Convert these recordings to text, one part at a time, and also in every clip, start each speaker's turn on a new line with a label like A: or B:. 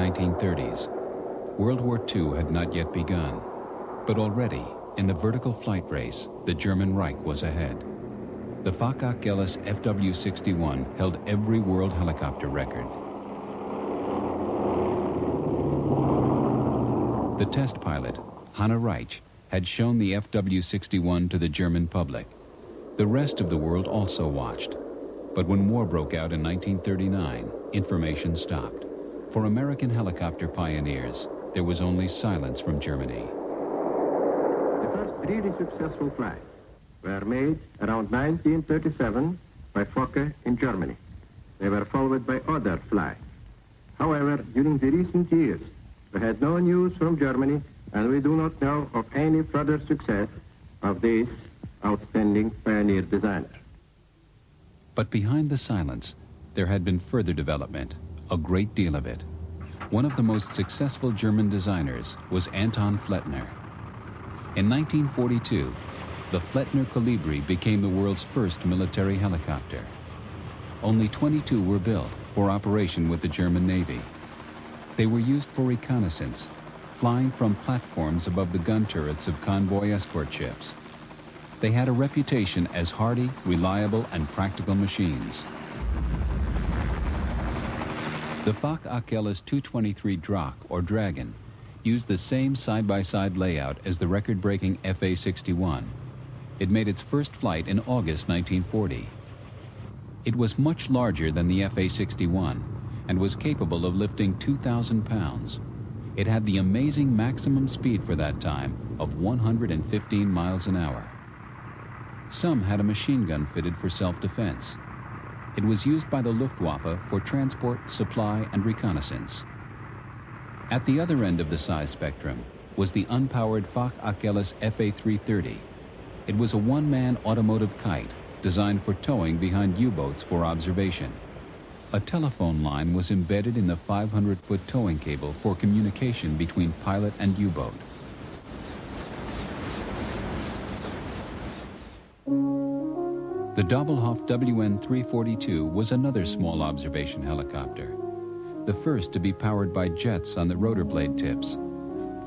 A: 1930s. World War II had not yet begun, but already, in the vertical flight race, the German Reich was ahead. The Foch-Achilles FW-61 held every world helicopter record. The test pilot, Hanne Reich, had shown the FW-61 to the German public. The rest of the world also watched. But when war broke out in 1939, information stopped. For American helicopter pioneers, there was only silence from Germany.
B: The first really successful flights were made around 1937 by Fokker in Germany. They were followed by other flights. However, during the recent years, we had no news from Germany, and we do not know of any further success of this outstanding pioneer designer.
A: But behind the silence, there had been further development, a great deal of it. One of the most successful German designers was Anton Flettner. In 1942, the Flettner Colibri became the world's first military helicopter. Only 22 were built for operation with the German Navy. They were used for reconnaissance, flying from platforms above the gun turrets of convoy escort ships. They had a reputation as hardy, reliable, and practical machines. The Foch-Achilles 223 Drache, or Dragon, used the same side-by-side layout as the record-breaking FA-61. It made its first flight in August 1940. It was much larger than the FA-61 and was capable of lifting 2,000 pounds. It had the amazing maximum speed for that time of 115 miles an hour. Some had a machine gun fitted for self-defense. It was used by the Luftwaffe for transport, supply, and reconnaissance. At the other end of the size spectrum was the unpowered Foch-Achilles FA-330. It was a one-man automotive kite designed for towing behind U-boats for observation. A telephone line was embedded in the 500-foot towing cable for communication between pilot and U-boat. The Doppelhoff WN-342 was another small observation helicopter, the first to be powered by jets on the rotor blade tips.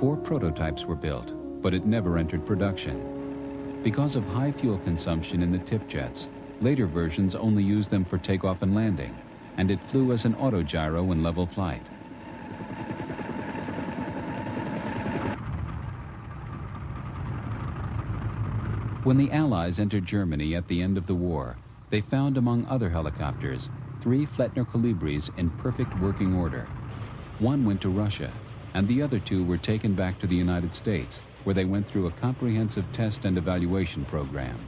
A: 4 prototypes were built, but it never entered production. Because of high fuel consumption in the tip jets, later versions only used them for takeoff and landing, and it flew as an autogyro in level flight. When the Allies entered Germany at the end of the war, they found among other helicopters 3 Flettner Colibris in perfect working order. One went to Russia, and the other 2 were taken back to the United States, where they went through a comprehensive test and evaluation program.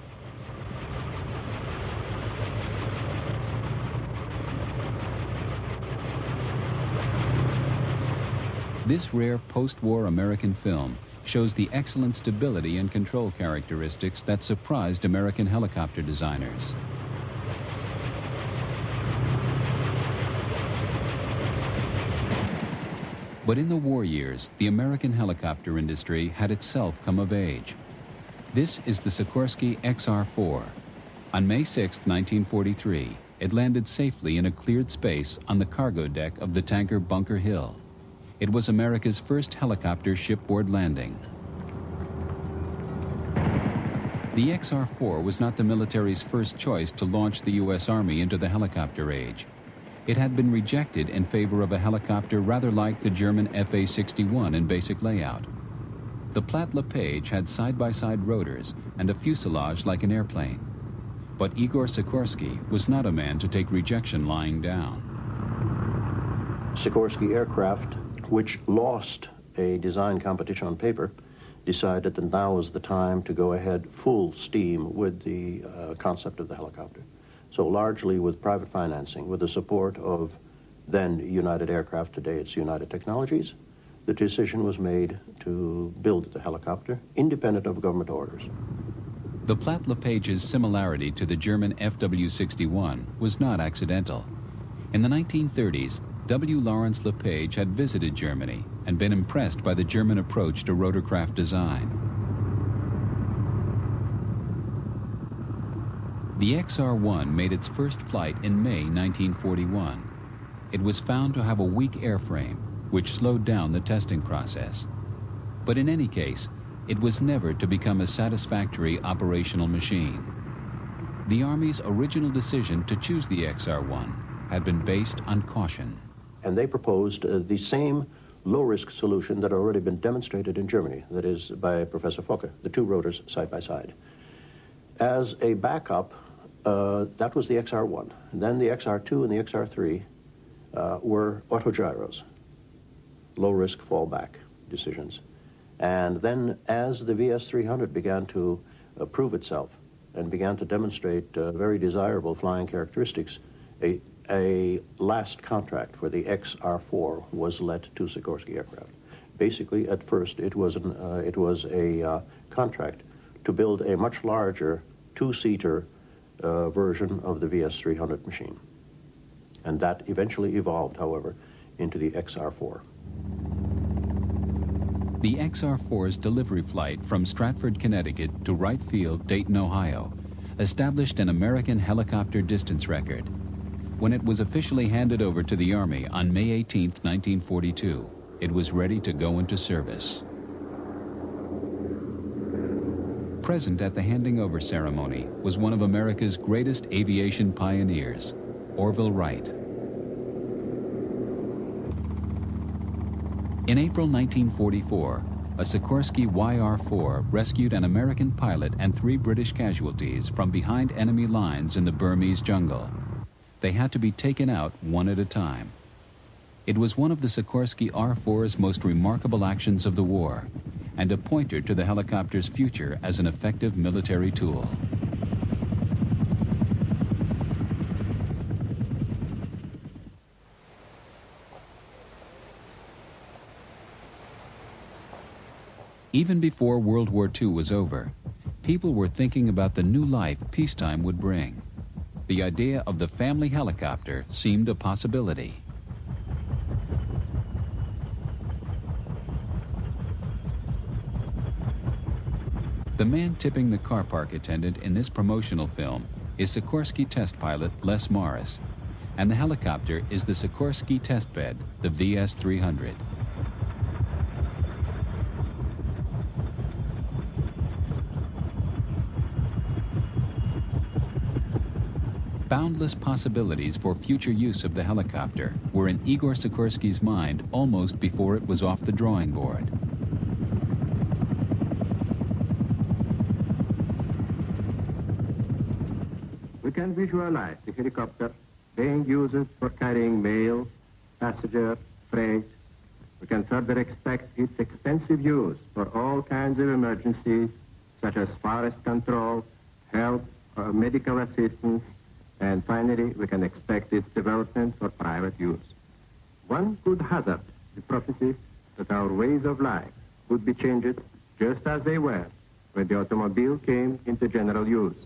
A: This rare post-war American film shows the excellent stability and control characteristics that surprised American helicopter designers. But in the war years, the American helicopter industry had itself come of age. This is the Sikorsky XR-4. On May 6, 1943, it landed safely in a cleared space on the cargo deck of the tanker Bunker Hill. It was America's first helicopter shipboard landing. The XR-4 was not the military's first choice to launch the U.S. Army into the helicopter age. It had been rejected in favor of a helicopter rather like the German FA-61 in basic layout. The Platt-Lepage had side-by-side rotors and a fuselage like an airplane. But Igor Sikorsky was not a man to take rejection lying down.
C: Sikorsky Aircraft, which lost a design competition on paper, decided that now was the time to go ahead full steam with the concept of the helicopter. So largely with private financing, with the support of then United Aircraft, today it's United Technologies, the decision was made to build the helicopter independent of government orders.
A: The Platt-Lepage's similarity to the German FW-61 was not accidental. In the 1930s, W. Lawrence Lepage had visited Germany and been impressed by the German approach to rotorcraft design. The XR-1 made its first flight in May 1941. It was found to have a weak airframe, which slowed down the testing process. But in any case, it was never to become a satisfactory operational machine. The Army's original decision to choose the XR-1 had been based on caution.
C: And they proposed the same low-risk solution that had already been demonstrated in Germany, that is by Professor Focke, the two rotors side by side. As a backup, that was the XR-1. And then the XR-2 and the XR-3 were autogyros, low-risk fallback decisions. And then as the VS-300 began to prove itself and began to demonstrate very desirable flying characteristics, a last contract for the XR-4 was let to Sikorsky Aircraft. Basically, at first, it was a contract to build a much larger two-seater version of the VS-300 machine. And that eventually evolved, however, into the XR-4.
A: The XR-4's delivery flight from Stratford, Connecticut to Wright Field, Dayton, Ohio, established an American helicopter distance record. When it was officially handed over to the Army on May 18, 1942, it was ready to go into service. Present at the handing over ceremony was one of America's greatest aviation pioneers, Orville Wright. In April 1944, a Sikorsky YR-4 rescued an American pilot and 3 British casualties from behind enemy lines in the Burmese jungle. They had to be taken out one at a time. It was one of the Sikorsky R-4's most remarkable actions of the war, and a pointer to the helicopter's future as an effective military tool. Even before World War II was over, people were thinking about the new life peacetime would bring. The idea of the family helicopter seemed a possibility. The man tipping the car park attendant in this promotional film is Sikorsky test pilot Les Morris, and the helicopter is the Sikorsky test bed, the VS-300. Boundless possibilities for future use of the helicopter were in Igor Sikorsky's mind almost before it was off the drawing board.
B: We can visualize the helicopter being used for carrying mail, passenger, freight. We can further expect its extensive use for all kinds of emergencies, such as forest control, health, medical assistance, and finally, we can expect its development for private use. One could hazard the prophecy that our ways of life would be changed just as they were when the automobile came into general use.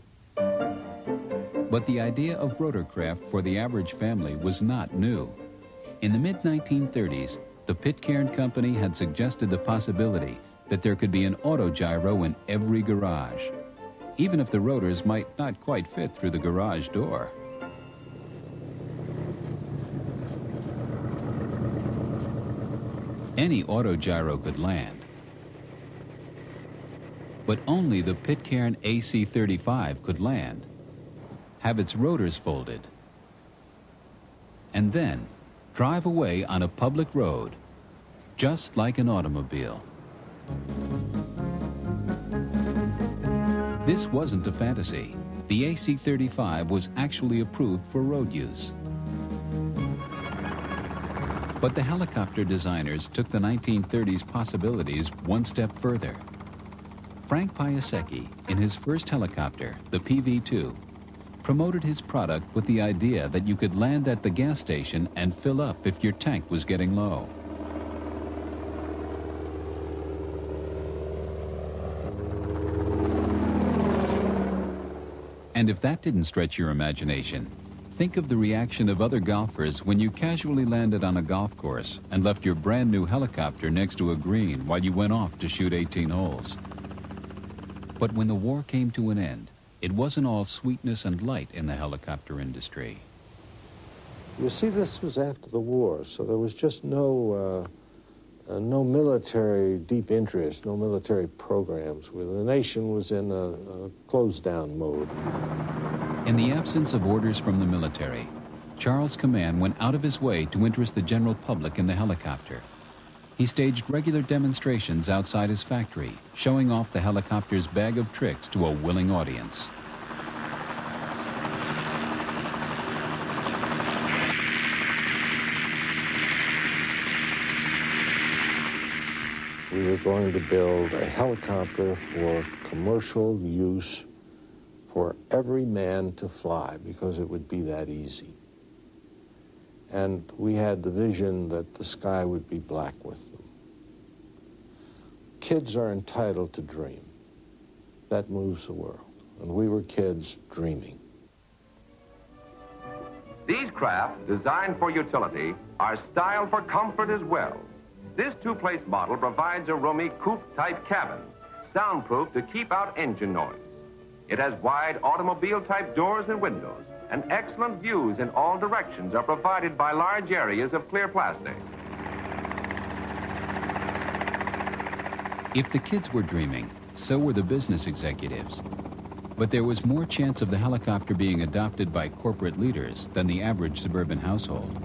A: But the idea of rotorcraft for the average family was not new. In the mid-1930s, the Pitcairn Company had suggested the possibility that there could be an autogyro in every garage, even if the rotors might not quite fit through the garage door. Any autogyro could land, but only the Pitcairn AC-35 could land, have its rotors folded, and then drive away on a public road, just like an automobile. This wasn't a fantasy. The AC-35 was actually approved for road use. But the helicopter designers took the 1930s possibilities one step further. Frank Piasecki, in his first helicopter, the PV-2, promoted his product with the idea that you could land at the gas station and fill up if your tank was getting low. And if that didn't stretch your imagination, think of the reaction of other golfers when you casually landed on a golf course and left your brand new helicopter next to a green while you went off to shoot 18 holes. But when the war came to an end, it wasn't all sweetness and light in the helicopter industry.
D: You see, this was after the war, so there was just no military deep interest, no military programs. The nation was in a closed-down mode.
A: In the absence of orders from the military, Charles Kaman went out of his way to interest the general public in the helicopter. He staged regular demonstrations outside his factory, showing off the helicopter's bag of tricks to a willing audience.
D: We were going to build a helicopter for commercial use for every man to fly, because it would be that easy. And we had the vision that the sky would be black with them. Kids are entitled to dream. That moves the world. And we were kids dreaming.
E: These craft, designed for utility, are styled for comfort as well. This two-place model provides a roomy coupe-type cabin, soundproof to keep out engine noise. It has wide automobile-type doors and windows, and excellent views in all directions are provided by large areas of clear plastic.
A: If the kids were dreaming, so were the business executives. But there was more chance of the helicopter being adopted by corporate leaders than the average suburban household.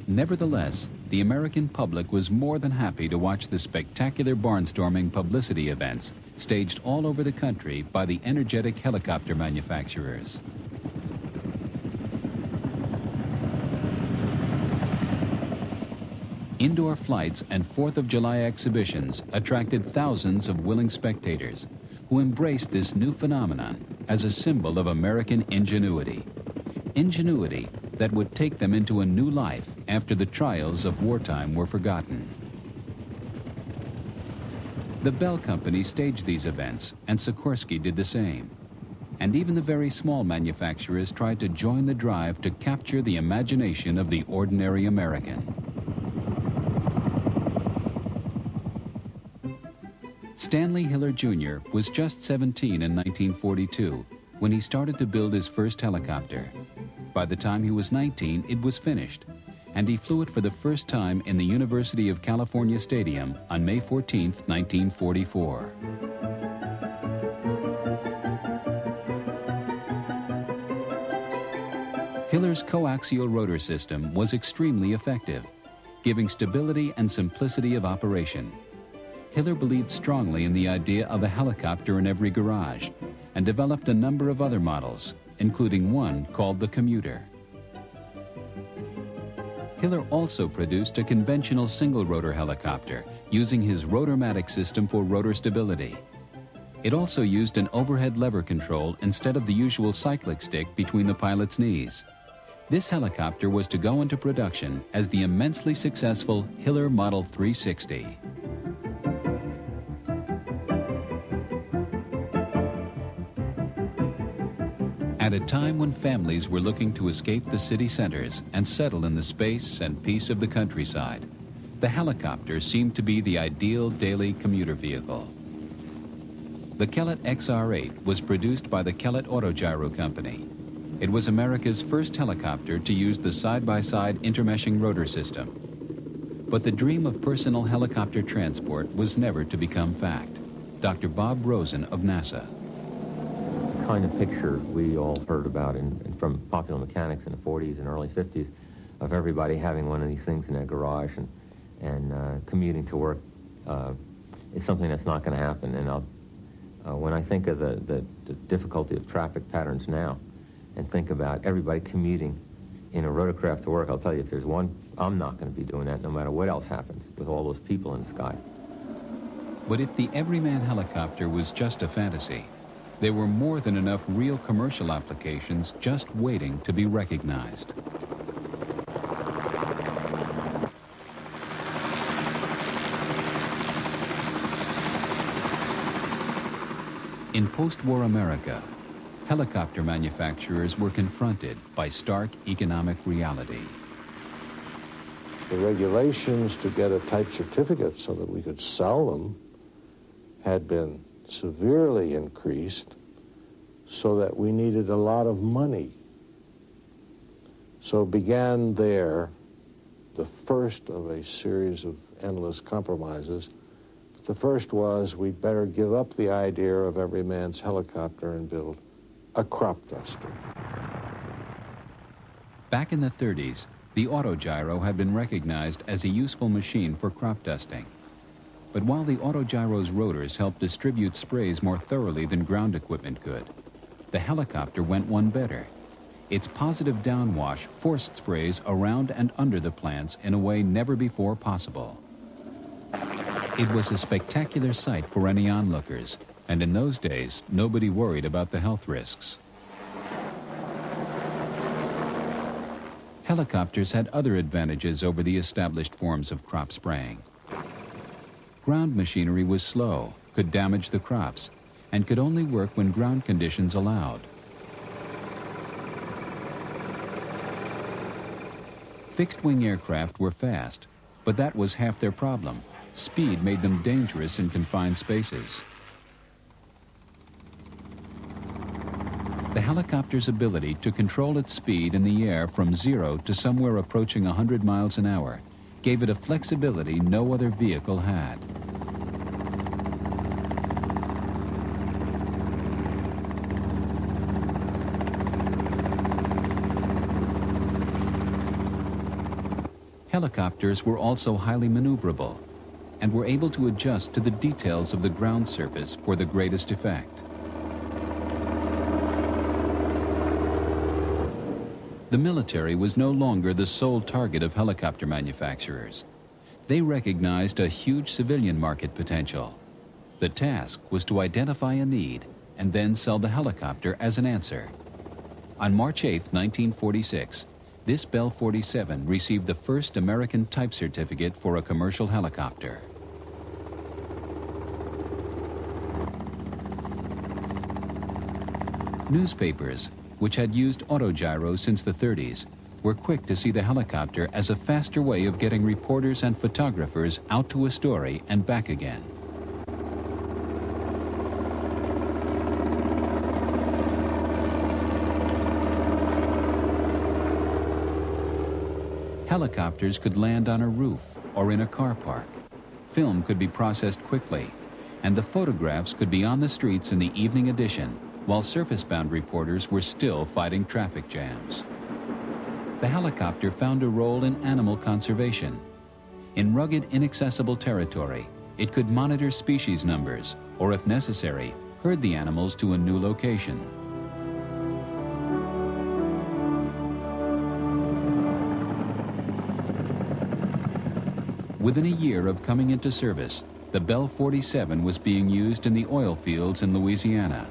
A: Nevertheless, the American public was more than happy to watch the spectacular barnstorming publicity events staged all over the country by the energetic helicopter manufacturers. Indoor flights and 4th of July exhibitions attracted thousands of willing spectators who embraced this new phenomenon as a symbol of American ingenuity. Ingenuity that would take them into a new life after the trials of wartime were forgotten. The Bell Company staged these events, and Sikorsky did the same. And even the very small manufacturers tried to join the drive to capture the imagination of the ordinary American. Stanley Hiller Jr. was just 17 in 1942 when he started to build his first helicopter. By the time he was 19, it was finished, and he flew it for the first time in the University of California Stadium on May 14, 1944. Hiller's coaxial rotor system was extremely effective, giving stability and simplicity of operation. Hiller believed strongly in the idea of a helicopter in every garage and developed a number of other models, including one called the Commuter. Hiller also produced a conventional single-rotor helicopter using his Rotormatic system for rotor stability. It also used an overhead lever control instead of the usual cyclic stick between the pilot's knees. This helicopter was to go into production as the immensely successful Hiller Model 360. At a time when families were looking to escape the city centers and settle in the space and peace of the countryside, the helicopter seemed to be the ideal daily commuter vehicle. The Kellett XR-8 was produced by the Kellett Autogyro Company. It was America's first helicopter to use the side-by-side intermeshing rotor system. But the dream of personal helicopter transport was never to become fact. Dr. Bob Rosen of NASA.
F: Kind of picture we all heard about from popular mechanics in the 40s and early 50s of everybody having one of these things in their garage and commuting to work is something that's not going to happen. And when I think of the difficulty of traffic patterns now and think about everybody commuting in a rotorcraft to work, I'll tell you, if there's one, I'm not going to be doing that no matter what else happens with all those people in the sky.
A: But if the everyman helicopter was just a fantasy, there were more than enough real commercial applications just waiting to be recognized. In post-war America, helicopter manufacturers were confronted by stark economic reality.
D: The regulations to get a type certificate so that we could sell them had been severely increased, so that we needed a lot of money. So began there the first of a series of endless compromises. But the first was we'd better give up the idea of every man's helicopter and build a crop duster.
A: Back in the 30s, the autogyro had been recognized as a useful machine for crop dusting. But while the autogyro's rotors helped distribute sprays more thoroughly than ground equipment could, the helicopter went one better. Its positive downwash forced sprays around and under the plants in a way never before possible. It was a spectacular sight for any onlookers, and in those days, nobody worried about the health risks. Helicopters had other advantages over the established forms of crop spraying. Ground machinery was slow, could damage the crops, and could only work when ground conditions allowed. Fixed-wing aircraft were fast, but that was half their problem. Speed made them dangerous in confined spaces. The helicopter's ability to control its speed in the air from 0 to somewhere approaching 100 miles an hour gave it a flexibility no other vehicle had. Helicopters were also highly maneuverable and were able to adjust to the details of the ground surface for the greatest effect. The military was no longer the sole target of helicopter manufacturers. They recognized a huge civilian market potential. The task was to identify a need and then sell the helicopter as an answer. On March 8, 1946, this Bell 47 received the first American type certificate for a commercial helicopter. Newspapers, which had used autogyros since the 30s, were quick to see the helicopter as a faster way of getting reporters and photographers out to a story and back again. Helicopters could land on a roof or in a car park. Film could be processed quickly, and the photographs could be on the streets in the evening edition, while surface-bound reporters were still fighting traffic jams. The helicopter found a role in animal conservation. In rugged, inaccessible territory, it could monitor species numbers, or if necessary, herd the animals to a new location. Within a year of coming into service, the Bell 47 was being used in the oil fields in Louisiana.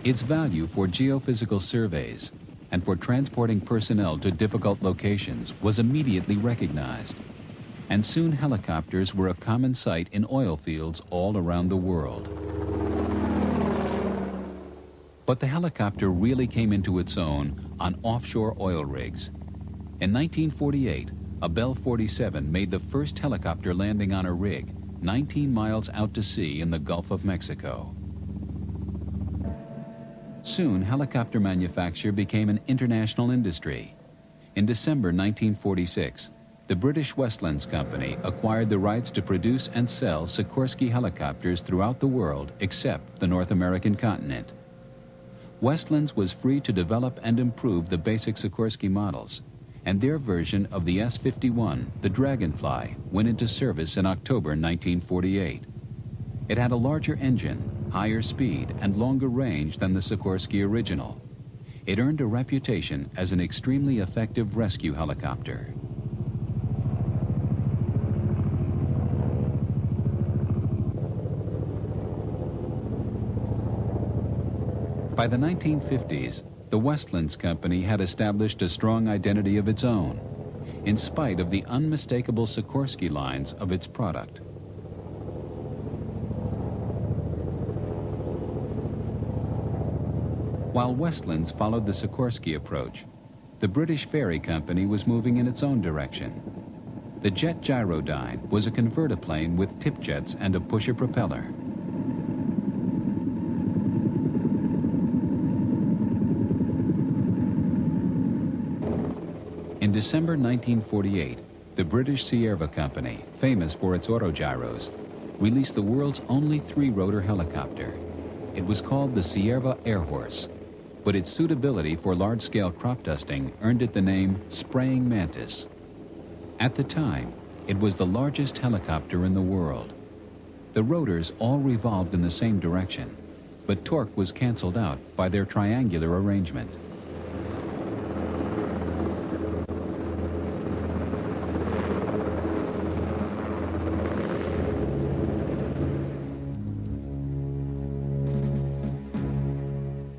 A: Its value for geophysical surveys and for transporting personnel to difficult locations was immediately recognized, and soon helicopters were a common sight in oil fields all around the world. But the helicopter really came into its own on offshore oil rigs. In 1948, a Bell 47 made the first helicopter landing on a rig 19 miles out to sea in the Gulf of Mexico. Soon, helicopter manufacture became an international industry. In December 1946, the British Westlands Company acquired the rights to produce and sell Sikorsky helicopters throughout the world except the North American continent. Westlands was free to develop and improve the basic Sikorsky models, and their version of the S-51, the Dragonfly, went into service in October 1948. It had a larger engine, higher speed, and longer range than the Sikorsky original. It earned a reputation as an extremely effective rescue helicopter. By the 1950s, the Westlands Company had established a strong identity of its own, in spite of the unmistakable Sikorsky lines of its product. While Westlands followed the Sikorsky approach, the British Ferry Company was moving in its own direction. The Jet Gyrodyne was a convertiplane with tip jets and a pusher propeller. In December 1948, the British Sierva Company, famous for its autogyros, released the world's only three-rotor helicopter. It was called the Sierva Air Horse, but its suitability for large-scale crop dusting earned it the name Spraying Mantis. At the time, it was the largest helicopter in the world. The rotors all revolved in the same direction, but torque was canceled out by their triangular arrangement.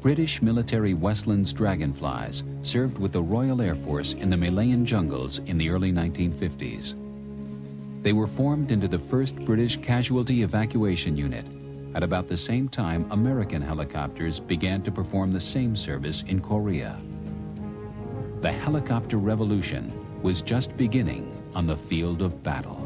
A: British military Westland's Dragonflies served with the Royal Air Force in the Malayan jungles in the early 1950s. They were formed into the first British casualty evacuation unit. At about the same time, American helicopters began to perform the same service in Korea. The helicopter revolution was just beginning on the field of battle.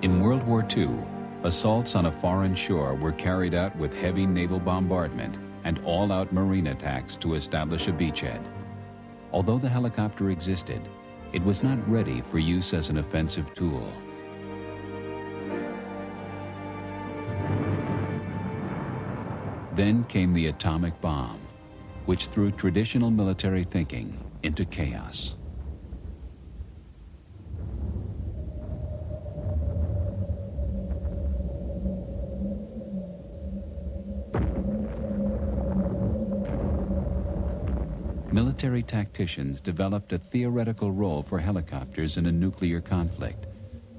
A: In World War II, assaults on a foreign shore were carried out with heavy naval bombardment and all-out marine attacks to establish a beachhead. Although the helicopter existed, it was not ready for use as an offensive tool. Then came the atomic bomb, which threw traditional military thinking into chaos. Military tacticians developed a theoretical role for helicopters in a nuclear conflict.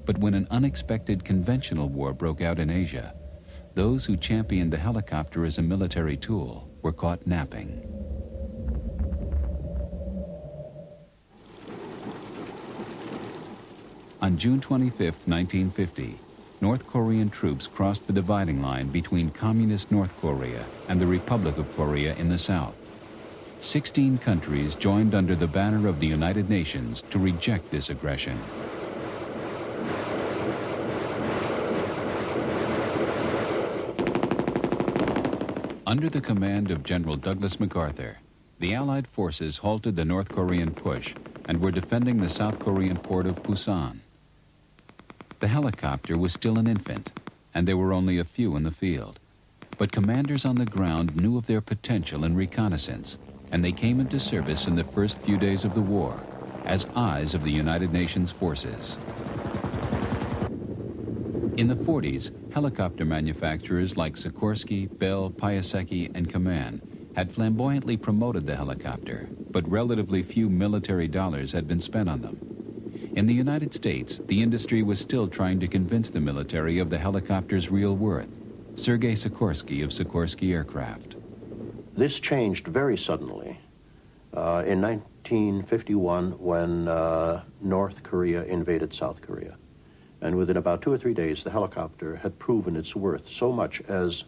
A: But when an unexpected conventional war broke out in Asia, those who championed the helicopter as a military tool were caught napping. On June 25, 1950, North Korean troops crossed the dividing line between Communist North Korea and the Republic of Korea in the south. 16 countries joined under the banner of the United Nations to reject this aggression. Under the command of General Douglas MacArthur, the Allied forces halted the North Korean push and were defending the South Korean port of Busan. The helicopter was still an infant, and there were only a few in the field. But commanders on the ground knew of their potential in reconnaissance, and they came into service in the first few days of the war as eyes of the United Nations forces. In the 40s, helicopter manufacturers like Sikorsky, Bell, Piasecki, and Kaman had flamboyantly promoted the helicopter, but relatively few military dollars had been spent on them. In the United States, the industry was still trying to convince the military of the helicopter's real worth. Sergei Sikorsky of Sikorsky Aircraft.
C: This changed very suddenly in 1951 when North Korea invaded South Korea. And within about 2 or 3 days, the helicopter had proven its worth so much as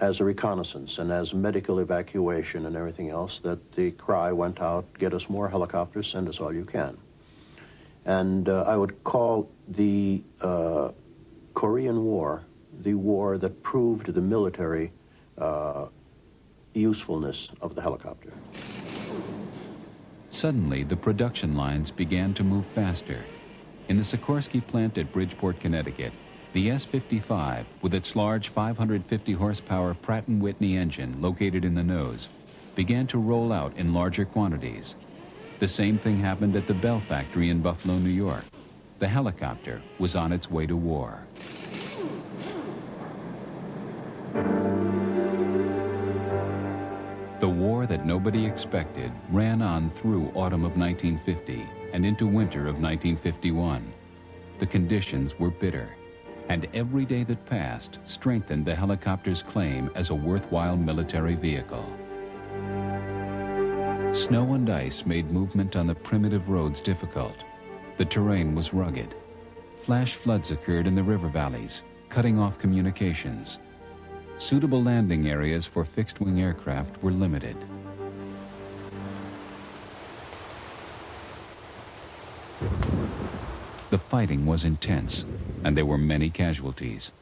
C: a reconnaissance and as medical evacuation and everything else that the cry went out, get us more helicopters, send us all you can. And I would call the Korean War the war that proved the military usefulness of the helicopter.
A: Suddenly, the production lines began to move faster. In the Sikorsky plant at Bridgeport, Connecticut, the S-55, with its large 550 horsepower Pratt & Whitney engine located in the nose, began to roll out in larger quantities. The same thing happened at the Bell factory in Buffalo, New York. The helicopter was on its way to war. The war that nobody expected ran on through autumn of 1950 and into winter of 1951. The conditions were bitter, and every day that passed strengthened the helicopter's claim as a worthwhile military vehicle. Snow and ice made movement on the primitive roads difficult. The terrain was rugged. Flash floods occurred in the river valleys, cutting off communications. Suitable landing areas for fixed-wing aircraft were limited. The fighting was intense, and there were many casualties.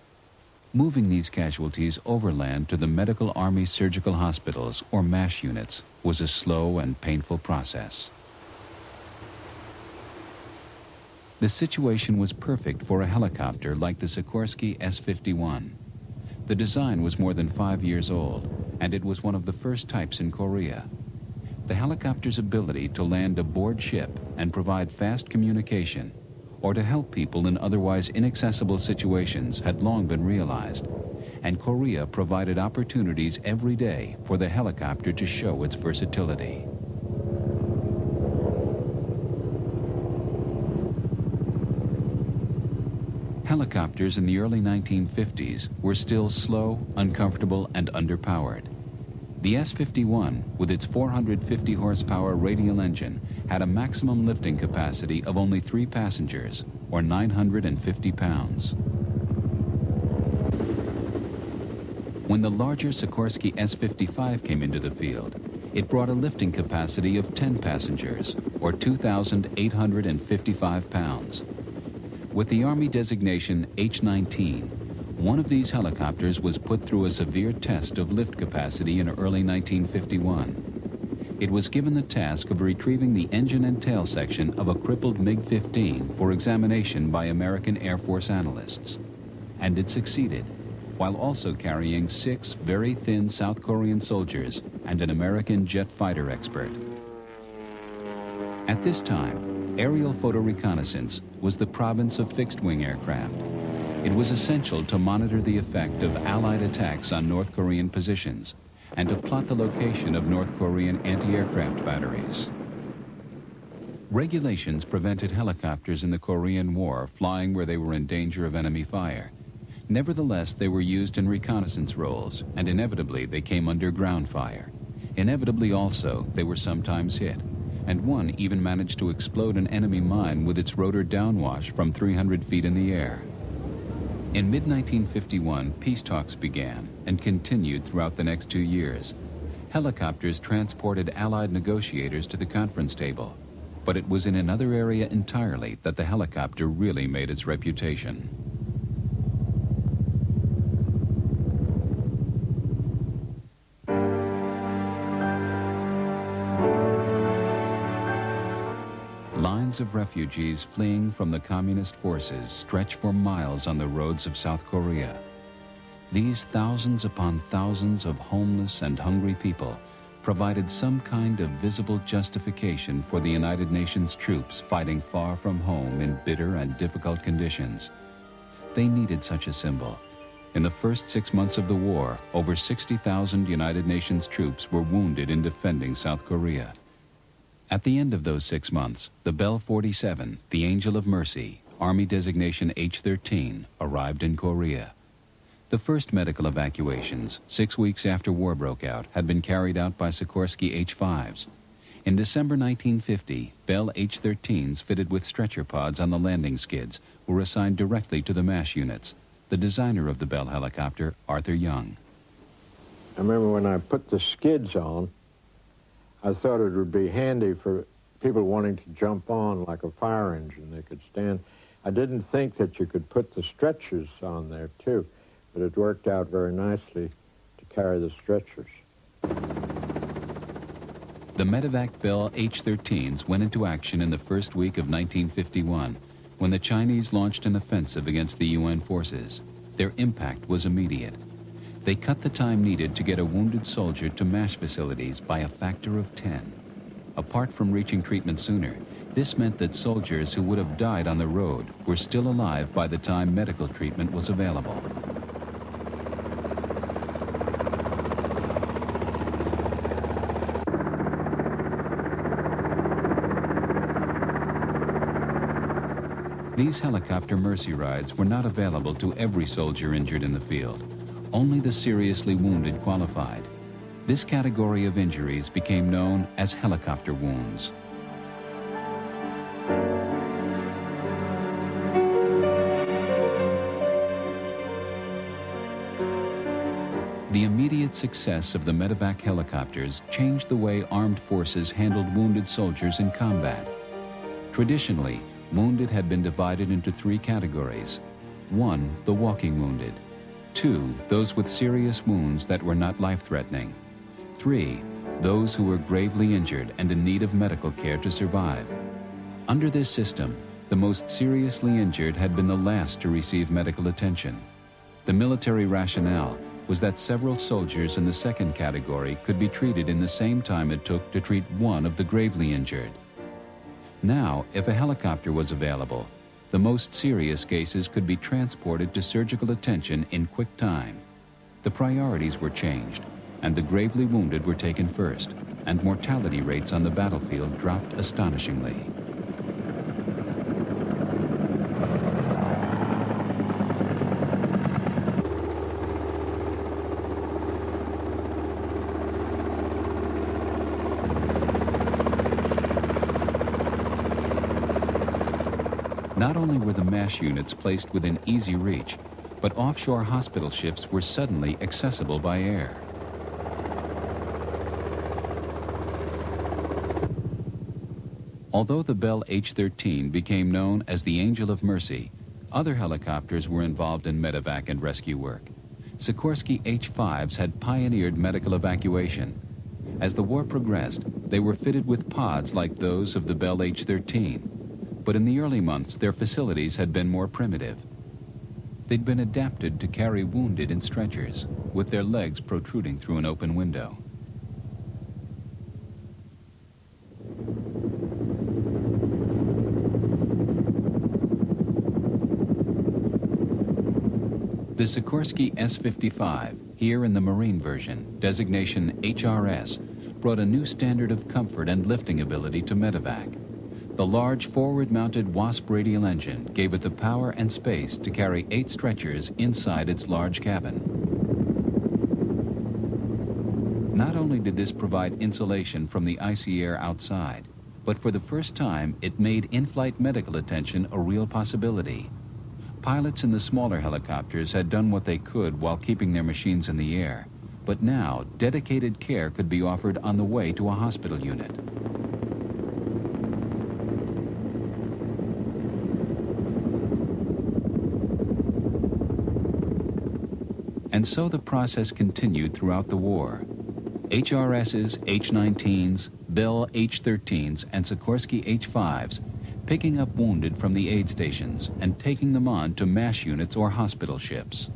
A: Moving these casualties overland to the Medical Army Surgical Hospitals, or MASH units, was a slow and painful process. The situation was perfect for a helicopter like the Sikorsky S-51. The design was more than 5 years old, and it was one of the first types in Korea. The helicopter's ability to land aboard ship and provide fast communication, or to help people in otherwise inaccessible situations, had long been realized, and Korea provided opportunities every day for the helicopter to show its versatility. Helicopters in the early 1950s were still slow, uncomfortable, and underpowered. The S-51, with its 450 horsepower radial engine, had a maximum lifting capacity of only 3 passengers, or 950 pounds. When the larger Sikorsky S-55 came into the field, it brought a lifting capacity of 10 passengers, or 2,855 pounds. With the Army designation H-19, one of these helicopters was put through a severe test of lift capacity in early 1951. It was given the task of retrieving the engine and tail section of a crippled MiG-15 for examination by American Air Force analysts. And it succeeded, while also carrying 6 very thin South Korean soldiers and an American jet fighter expert. At this time, aerial photo reconnaissance was the province of fixed-wing aircraft. It was essential to monitor the effect of Allied attacks on North Korean positions and to plot the location of North Korean anti-aircraft batteries. Regulations prevented helicopters in the Korean War flying where they were in danger of enemy fire. Nevertheless, they were used in reconnaissance roles, and inevitably they came under ground fire. Inevitably also, they were sometimes hit, and one even managed to explode an enemy mine with its rotor downwash from 300 feet in the air. In mid-1951, peace talks began and continued throughout the next 2 years. Helicopters transported Allied negotiators to the conference table, but it was in another area entirely that the helicopter really made its reputation. Lines of refugees fleeing from the communist forces stretch for miles on the roads of South Korea. These thousands upon thousands of homeless and hungry people provided some kind of visible justification for the United Nations troops fighting far from home in bitter and difficult conditions. They needed such a symbol. In the first 6 months of the war, over 60,000 United Nations troops were wounded in defending South Korea. At the end of those 6 months, the Bell 47, the Angel of Mercy, Army designation H-13, arrived in Korea. The first medical evacuations, 6 weeks after war broke out, had been carried out by Sikorsky H-5s. In December 1950, Bell H-13s fitted with stretcher pods on the landing skids were assigned directly to the MASH units. The designer of the Bell helicopter, Arthur Young.
D: I remember when I put the skids on, I thought it would be handy for people wanting to jump on like a fire engine. They could stand. I didn't think that you could put the stretchers on there too, but it worked out very nicely to carry the stretchers.
A: The Medevac Bell H-13s went into action in the first week of 1951 when the Chinese launched an offensive against the UN forces. Their impact was immediate. They cut the time needed to get a wounded soldier to MASH facilities by a factor of 10. Apart from reaching treatment sooner, this meant that soldiers who would have died on the road were still alive by the time medical treatment was available. These helicopter mercy rides were not available to every soldier injured in the field. Only the seriously wounded qualified. This category of injuries became known as helicopter wounds. The immediate success of the medevac helicopters changed the way armed forces handled wounded soldiers in combat. Traditionally, wounded had been divided into three categories. 1, the walking wounded. 2, those with serious wounds that were not life-threatening. 3, those who were gravely injured and in need of medical care to survive. Under this system, the most seriously injured had been the last to receive medical attention. The military rationale was that several soldiers in the second category could be treated in the same time it took to treat one of the gravely injured. Now, if a helicopter was available, the most serious cases could be transported to surgical attention in quick time. The priorities were changed, and the gravely wounded were taken first, and mortality rates on the battlefield dropped astonishingly. Not only were the MASH units placed within easy reach, but offshore hospital ships were suddenly accessible by air. Although the Bell H-13 became known as the Angel of Mercy, other helicopters were involved in medevac and rescue work. Sikorsky H-5s had pioneered medical evacuation. As the war progressed, they were fitted with pods like those of the Bell H-13. But in the early months, their facilities had been more primitive. They'd been adapted to carry wounded in stretchers, with their legs protruding through an open window. The Sikorsky S-55, here in the Marine version, designation HRS, brought a new standard of comfort and lifting ability to medevac. The large forward-mounted Wasp radial engine gave it the power and space to carry 8 stretchers inside its large cabin. Not only did this provide insulation from the icy air outside, but for the first time it made in-flight medical attention a real possibility. Pilots in the smaller helicopters had done what they could while keeping their machines in the air, but now dedicated care could be offered on the way to a hospital unit. And so the process continued throughout the war. HRSs, H-19s, Bell H-13s, and Sikorsky H-5s, picking up wounded from the aid stations and taking them on to MASH units or hospital ships.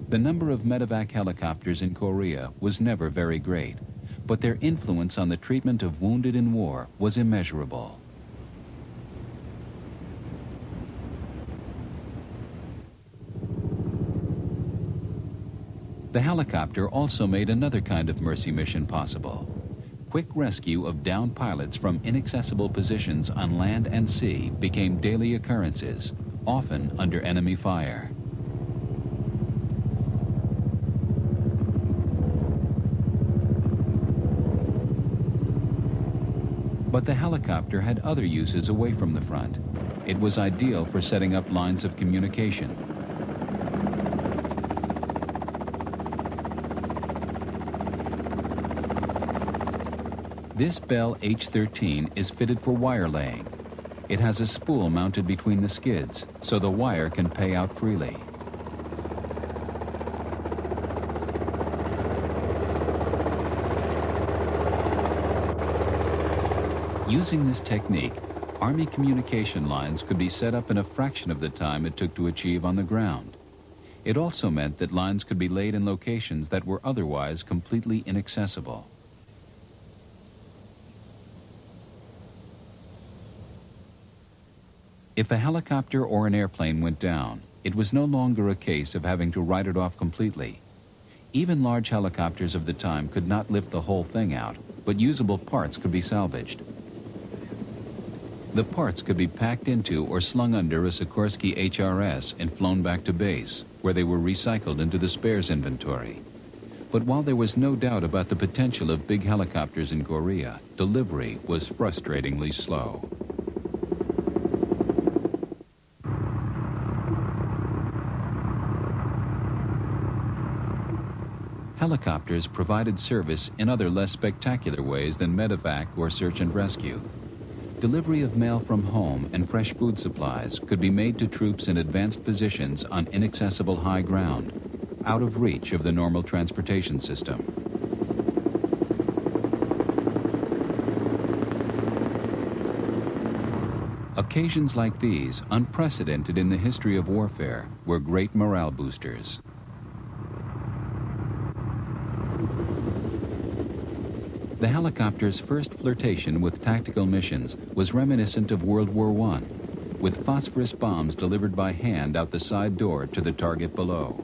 A: The number of medevac helicopters in Korea was never very great, but their influence on the treatment of wounded in war was immeasurable. The helicopter also made another kind of mercy mission possible. Quick rescue of downed pilots from inaccessible positions on land and sea became daily occurrences, often under enemy fire. But the helicopter had other uses away from the front. It was ideal for setting up lines of communication. This Bell H-13 is fitted for wire laying. It has a spool mounted between the skids, so the wire can pay out freely. Using this technique, Army communication lines could be set up in a fraction of the time it took to achieve on the ground. It also meant that lines could be laid in locations that were otherwise completely inaccessible. If a helicopter or an airplane went down, it was no longer a case of having to write it off completely. Even large helicopters of the time could not lift the whole thing out, but usable parts could be salvaged. The parts could be packed into or slung under a Sikorsky HRS and flown back to base, where they were recycled into the spares inventory. But while there was no doubt about the potential of big helicopters in Korea, delivery was frustratingly slow. helicopters provided service in other less spectacular ways than medevac or search and rescue. Delivery of mail from home and fresh food supplies could be made to troops in advanced positions on inaccessible high ground, out of reach of the normal transportation system. Occasions like these, unprecedented in the history of warfare, were great morale boosters. The helicopter's first flirtation with tactical missions was reminiscent of World War I, with phosphorus bombs delivered by hand out the side door to the target below.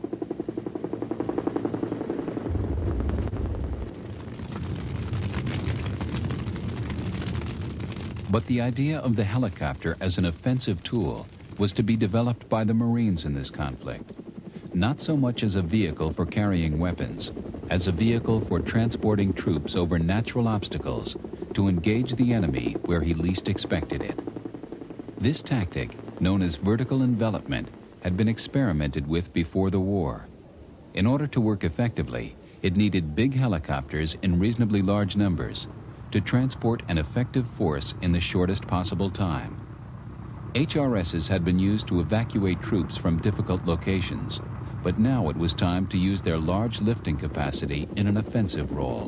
A: But the idea of the helicopter as an offensive tool was to be developed by the Marines in this conflict, not so much as a vehicle for carrying weapons, as a vehicle for transporting troops over natural obstacles to engage the enemy where he least expected it. This tactic, known as vertical envelopment, had been experimented with before the war. In order to work effectively, it needed big helicopters in reasonably large numbers to transport an effective force in the shortest possible time. HRSs had been used to evacuate troops from difficult locations, but now it was time to use their large lifting capacity in an offensive role.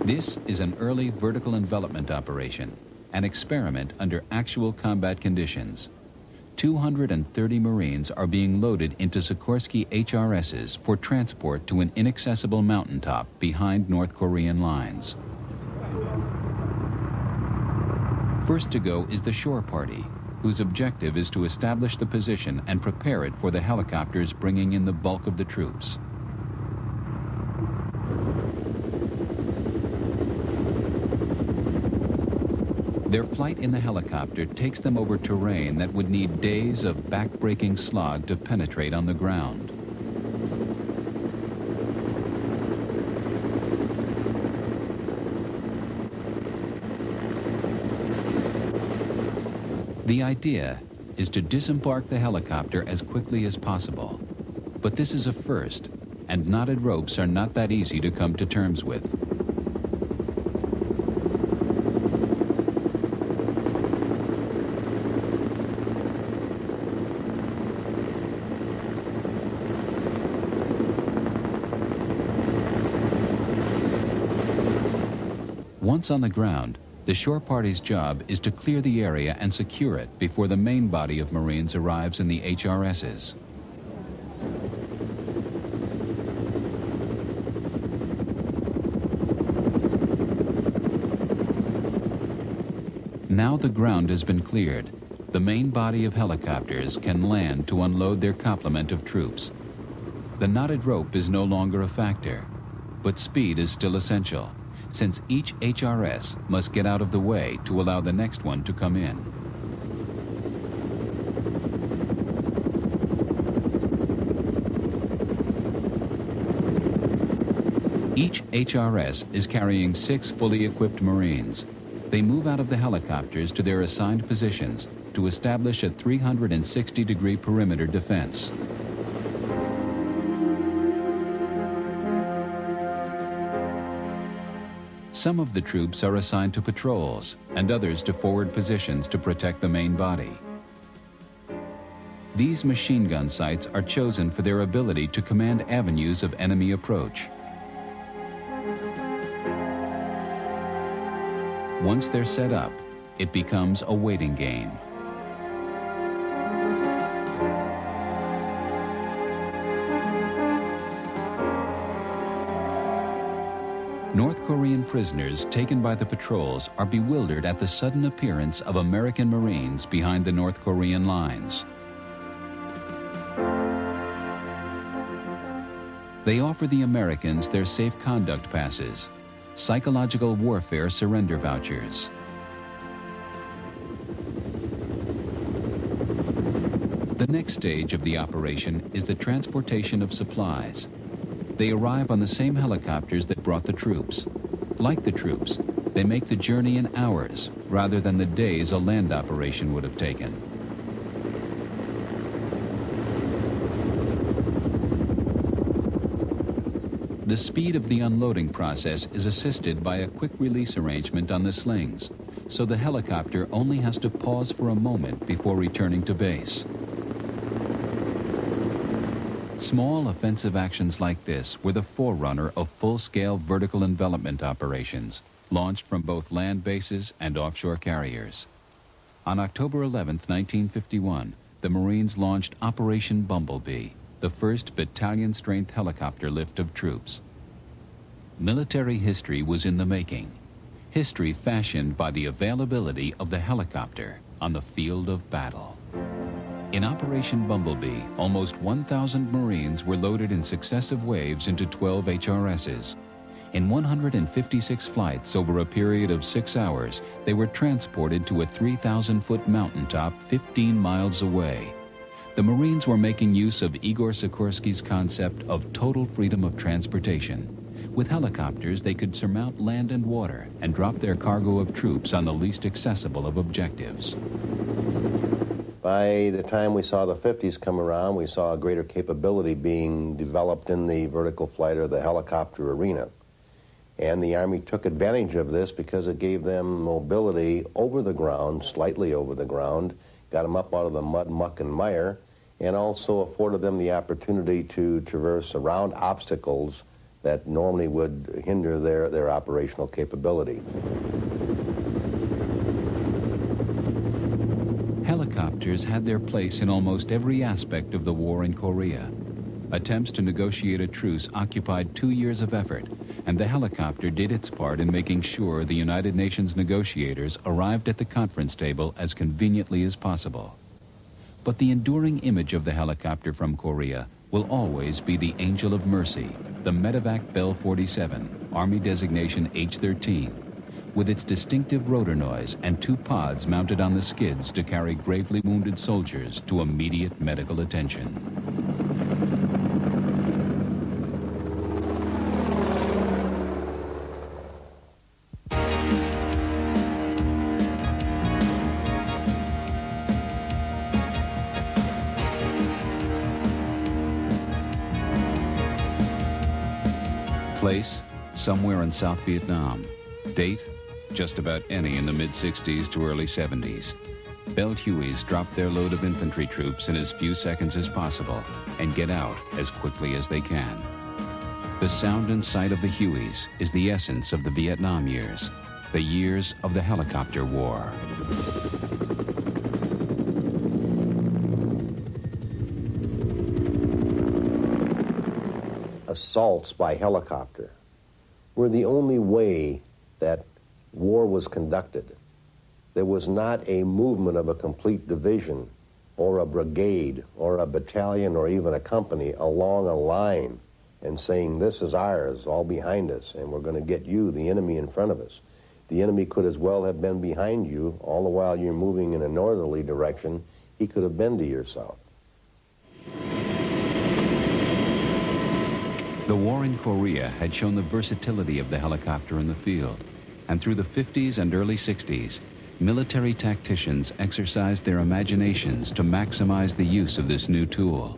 A: This is an early vertical envelopment operation, an experiment under actual combat conditions. 230 Marines are being loaded into Sikorsky HRSs for transport to an inaccessible mountaintop behind North Korean lines. First to go is the shore party, whose objective is to establish the position and prepare it for the helicopters bringing in the bulk of the troops. Their flight in the helicopter takes them over terrain that would need days of back-breaking slog to penetrate on the ground. The idea is to disembark the helicopter as quickly as possible. But this is a first, and knotted ropes are not that easy to come to terms with. Once on the ground, the shore party's job is to clear the area and secure it before the main body of Marines arrives in the HRSs. Now the ground has been cleared. The main body of helicopters can land to unload their complement of troops. The knotted rope is no longer a factor, but speed is still essential, since each HRS must get out of the way to allow the next one to come in. Each HRS is carrying 6 fully equipped Marines. They move out of the helicopters to their assigned positions to establish a 360-degree perimeter defense. Some of the troops are assigned to patrols and others to forward positions to protect the main body. These machine gun sites are chosen for their ability to command avenues of enemy approach. Once they're set up, it becomes a waiting game. North Korean prisoners taken by the patrols are bewildered at the sudden appearance of American Marines behind the North Korean lines. They offer the Americans their safe conduct passes, psychological warfare surrender vouchers. The next stage of the operation is the transportation of supplies. They arrive on the same helicopters that brought the troops. Like the troops, They make the journey in hours rather than the days a land operation would have taken. The speed of the unloading process is assisted by a quick release arrangement on the slings, so the helicopter only has to pause for a moment before returning to base. Small offensive actions like this were the forerunner of full-scale vertical envelopment operations, launched from both land bases and offshore carriers. On October 11, 1951, the Marines launched Operation Bumblebee, the first battalion-strength helicopter lift of troops. Military history was in the making. History fashioned by the availability of the helicopter on the field of battle. In Operation Bumblebee, almost 1,000 Marines were loaded in successive waves into 12 HRSs. In 156 flights over a period of 6 hours, they were transported to a 3,000-foot mountaintop 15 miles away. The Marines were making use of Igor Sikorsky's concept of total freedom of transportation. With helicopters, they could surmount land and water and drop their cargo of troops on the least accessible of objectives.
C: By the time we saw the 50s come around, we saw a greater capability being developed in the vertical flight or the helicopter arena. And the Army took advantage of this because it gave them mobility over the ground, slightly over the ground, got them up out of the mud, muck, and mire, and also afforded them the opportunity to traverse around obstacles that normally would hinder their operational capability.
A: Helicopters had their place in almost every aspect of the war in Korea. Attempts to negotiate a truce occupied 2 years of effort, and the helicopter did its part in making sure the United Nations negotiators arrived at the conference table as conveniently as possible. But the enduring image of the helicopter from Korea will always be the Angel of Mercy, the Medevac Bell 47, Army designation H-13, with its distinctive rotor noise and 2 pods mounted on the skids to carry gravely wounded soldiers to immediate medical attention. Place, somewhere in South Vietnam. Date, just about any in the mid-60s to early 70s. Bell Hueys drop their load of infantry troops in as few seconds as possible and get out as quickly as they can. The sound and sight of the Hueys is the essence of the Vietnam years, the years of the helicopter war.
C: Assaults by helicopter were the only way that war was conducted. There was not a movement of a complete division or a brigade or a battalion or even a company along a line and saying, this is ours, all behind us, and we're going to get you, the enemy, in front of us. The enemy could as well have been behind you all the while you're moving in a northerly direction. He could have been to your south.
A: The war in Korea had shown the versatility of the helicopter in the field, and through the 50s and early 60s, military tacticians exercised their imaginations to maximize the use of this new tool.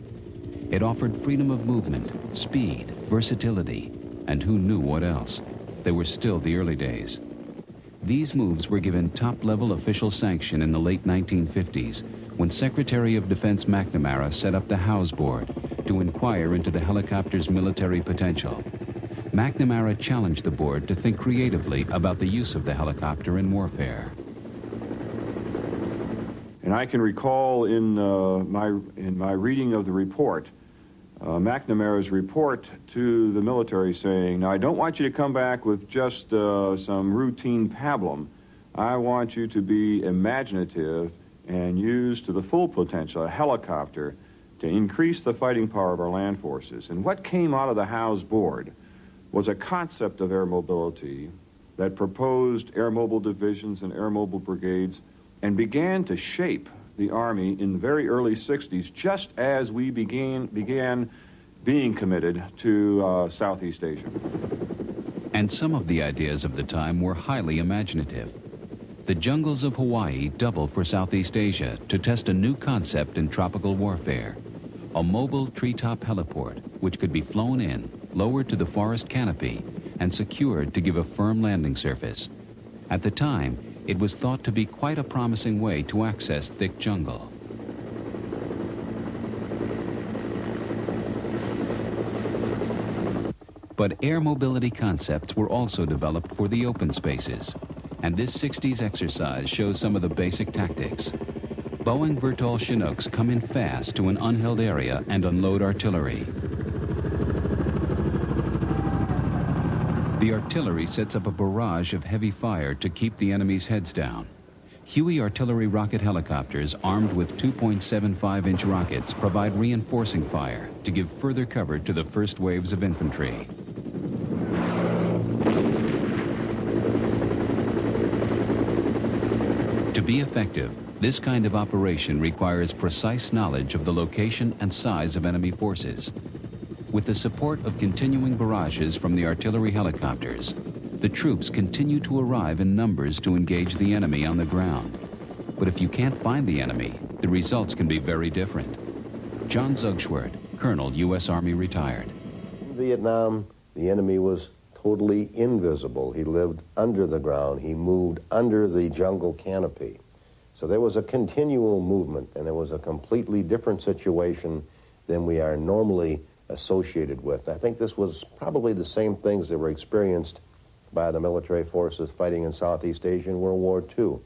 A: It offered freedom of movement, speed, versatility, and who knew what else. They were still the early days. These moves were given top-level official sanction in the late 1950s when Secretary of Defense McNamara set up the House Board to inquire into the helicopter's military potential. McNamara challenged the board to think creatively about the use of the helicopter in warfare.
G: And I can recall in my reading of the report, McNamara's report to the military saying, now I don't want you to come back with just some routine pablum. I want you to be imaginative and use to the full potential a helicopter to increase the fighting power of our land forces. And what came out of the House Board was a concept of air mobility that proposed air mobile divisions and air mobile brigades and began to shape the Army in the very early 60s, just as we began being committed to Southeast Asia.
A: And some of the ideas of the time were highly imaginative. The jungles of Hawaii double for Southeast Asia to test a new concept in tropical warfare. A mobile treetop heliport, which could be flown in, lowered to the forest canopy, and secured to give a firm landing surface. At the time, it was thought to be quite a promising way to access thick jungle. But air mobility concepts were also developed for the open spaces, and this 60s exercise shows some of the basic tactics. Boeing Vertol Chinooks come in fast to an unheld area and unload artillery. The artillery sets up a barrage of heavy fire to keep the enemy's heads down. Huey artillery rocket helicopters armed with 2.75-inch rockets provide reinforcing fire to give further cover to the first waves of infantry. To be effective, this kind of operation requires precise knowledge of the location and size of enemy forces. With the support of continuing barrages from the artillery helicopters, the troops continue to arrive in numbers to engage the enemy on the ground. But if you can't find the enemy, the results can be very different. John Zugschwert, Colonel, U.S. Army retired.
C: In Vietnam, the enemy was totally invisible. He lived under the ground. He moved under the jungle canopy. So there was a continual movement, and it was a completely different situation than we are normally associated with. I think this was probably the same things that were experienced by the military forces fighting in Southeast Asia in World War II.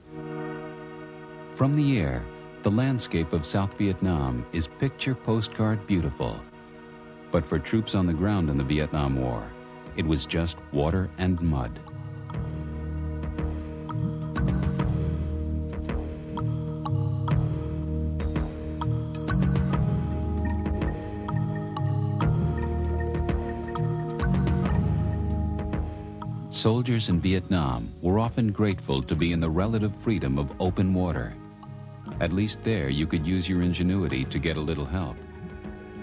A: From the air, the landscape of South Vietnam is picture postcard beautiful. But for troops on the ground in the Vietnam War, it was just water and mud. Soldiers in Vietnam were often grateful to be in the relative freedom of open water. At least there you could use your ingenuity to get a little help.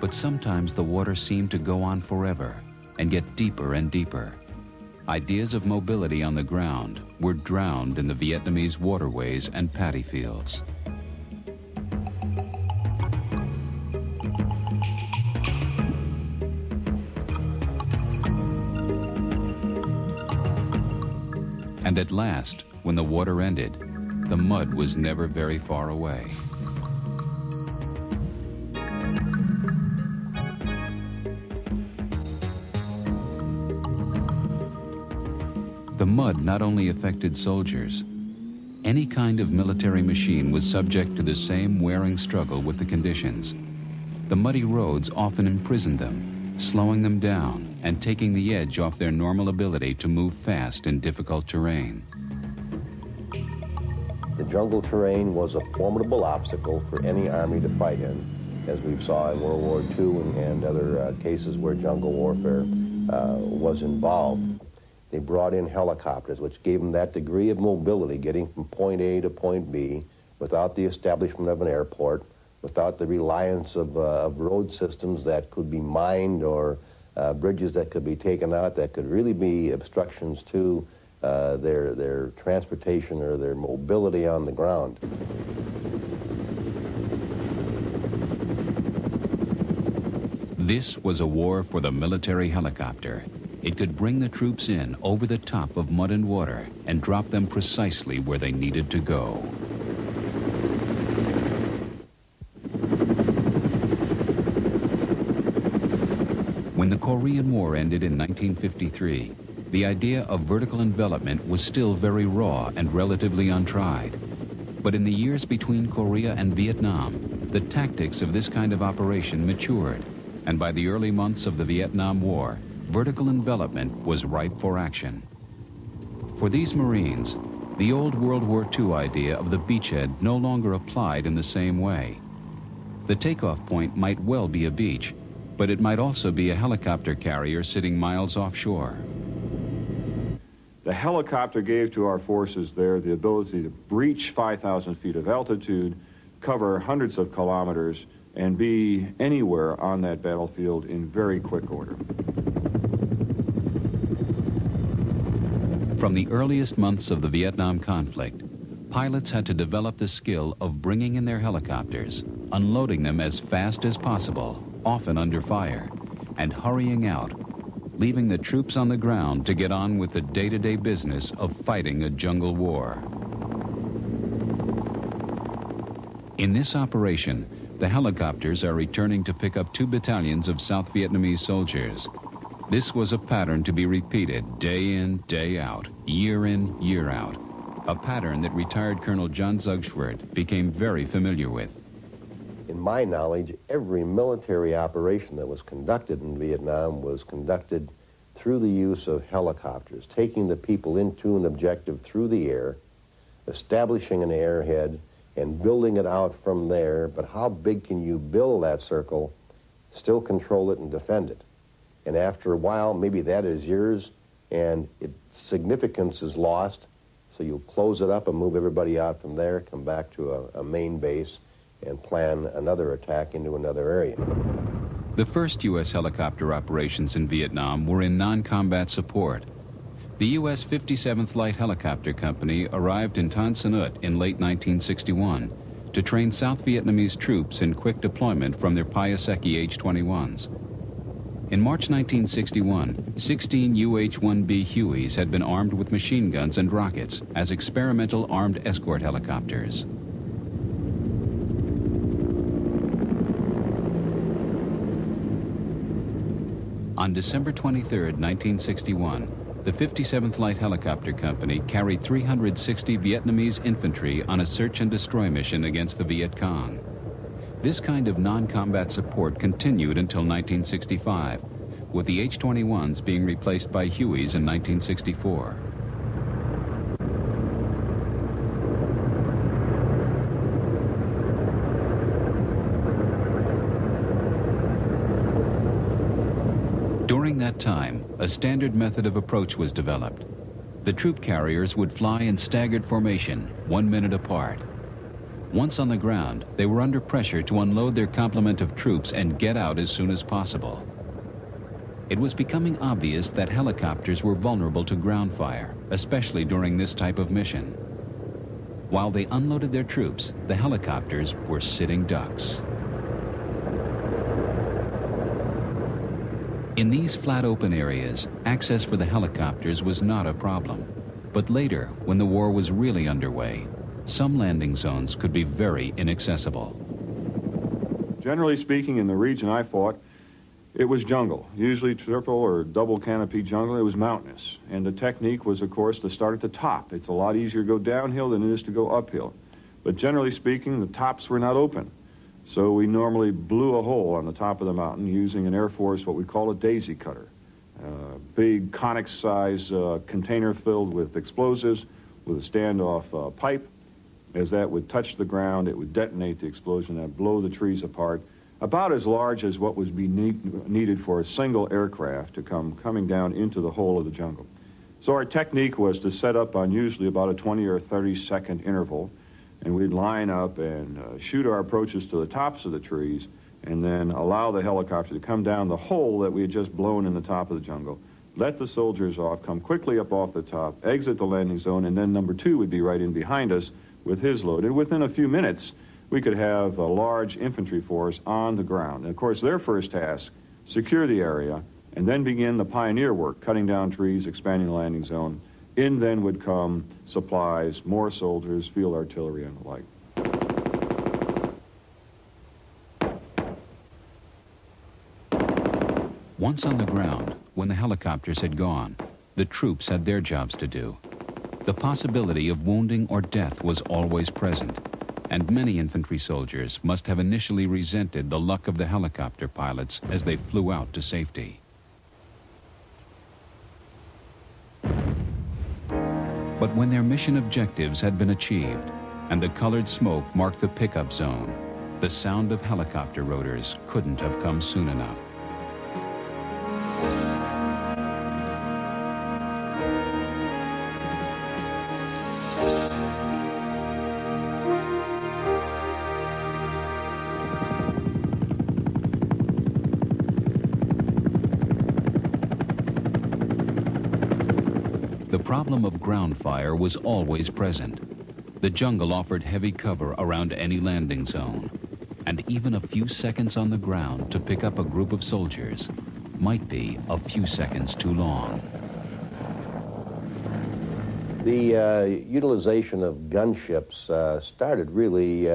A: But sometimes the water seemed to go on forever and get deeper and deeper. Ideas of mobility on the ground were drowned in the Vietnamese waterways and paddy fields. And at last, when the water ended, the mud was never very far away. The mud not only affected soldiers. Any kind of military machine was subject to the same wearing struggle with the conditions. The muddy roads often imprisoned them, slowing them down and taking the edge off their normal ability to move fast in difficult terrain.
C: The jungle terrain was a formidable obstacle for any army to fight in, as we saw in World War II and other cases where jungle warfare was involved. They brought in helicopters, which gave them that degree of mobility, getting from point A to point B, without the establishment of an airport, without the reliance of road systems that could be mined or bridges that could be taken out, that could really be obstructions to their transportation or their mobility on the ground.
A: This was a war for the military helicopter. It could bring the troops in over the top of mud and water and drop them precisely where they needed to go. When the Korean War ended in 1953, the idea of vertical envelopment was still very raw and relatively untried. But in the years between Korea and Vietnam, the tactics of this kind of operation matured, and by the early months of the Vietnam War, vertical envelopment was ripe for action. For these Marines, the old World War II idea of the beachhead no longer applied in the same way. The takeoff point might well be a beach, but it might also be a helicopter carrier sitting miles offshore.
G: The helicopter gave to our forces there the ability to breach 5,000 feet of altitude, cover hundreds of kilometers, and be anywhere on that battlefield in very quick order.
A: From the earliest months of the Vietnam conflict, pilots had to develop the skill of bringing in their helicopters, unloading them as fast as possible, often under fire, and hurrying out, leaving the troops on the ground to get on with the day-to-day business of fighting a jungle war. In this operation, the helicopters are returning to pick up 2 battalions of South Vietnamese soldiers. This was a pattern to be repeated day in, day out, year in, year out. A pattern that retired Colonel John Zugschwert became very familiar with.
C: In my knowledge, every military operation that was conducted in Vietnam was conducted through the use of helicopters, taking the people into an objective through the air, establishing an airhead, and building it out from there. But how big can you build that circle, still control it and defend it? And after a while, maybe that is yours, and its significance is lost, so you'll close it up and move everybody out from there, come back to a main base, and plan another attack into another area.
A: The first U.S. helicopter operations in Vietnam were in non-combat support. The U.S. 57th Light Helicopter Company arrived in Tan Son Nhut in late 1961 to train South Vietnamese troops in quick deployment from their Piasecki H-21s. In March 1961, 16 UH-1B Hueys had been armed with machine guns and rockets as experimental armed escort helicopters. On December 23, 1961, the 57th Light Helicopter Company carried 360 Vietnamese infantry on a search and destroy mission against the Viet Cong. This kind of non-combat support continued until 1965, with the H-21s being replaced by Hueys in 1964. During that time, a standard method of approach was developed. The troop carriers would fly in staggered formation, 1 minute apart. Once on the ground, they were under pressure to unload their complement of troops and get out as soon as possible. It was becoming obvious that helicopters were vulnerable to ground fire, especially during this type of mission. While they unloaded their troops, the helicopters were sitting ducks. In these flat open areas, access for the helicopters was not a problem. But later, when the war was really underway, some landing zones could be very inaccessible.
G: Generally speaking, in the region I fought, it was jungle, usually triple or double canopy jungle. It was mountainous. And the technique was, of course, to start at the top. It's a lot easier to go downhill than it is to go uphill. But generally speaking, the tops were not open. So we normally blew a hole on the top of the mountain using an Air Force, what we call a daisy cutter. Big conic-size container filled with explosives with a standoff pipe. As that would touch the ground, it would detonate the explosion and blow the trees apart, about as large as what would be needed for a single aircraft to coming down into the hole of the jungle. So our technique was to set up on usually about a 20 or 30-second interval, and we'd line up and shoot our approaches to the tops of the trees, and then allow the helicopter to come down the hole that we had just blown in the top of the jungle, let the soldiers off, come quickly up off the top, exit the landing zone, and then number 2 would be right in behind us with his load. And within a few minutes, we could have a large infantry force on the ground. And of course, their first task, secure the area, and then begin the pioneer work, cutting down trees, expanding the landing zone. In then would come supplies, more soldiers, field artillery, and the like.
A: Once on the ground, when the helicopters had gone, the troops had their jobs to do. The possibility of wounding or death was always present, and many infantry soldiers must have initially resented the luck of the helicopter pilots as they flew out to safety. But when their mission objectives had been achieved and the colored smoke marked the pickup zone, the sound of helicopter rotors couldn't have come soon enough. the problem of ground fire was always present. The jungle offered heavy cover around any landing zone, and even a few seconds on the ground to pick up a group of soldiers might be a few seconds too long.
C: The utilization of gunships started really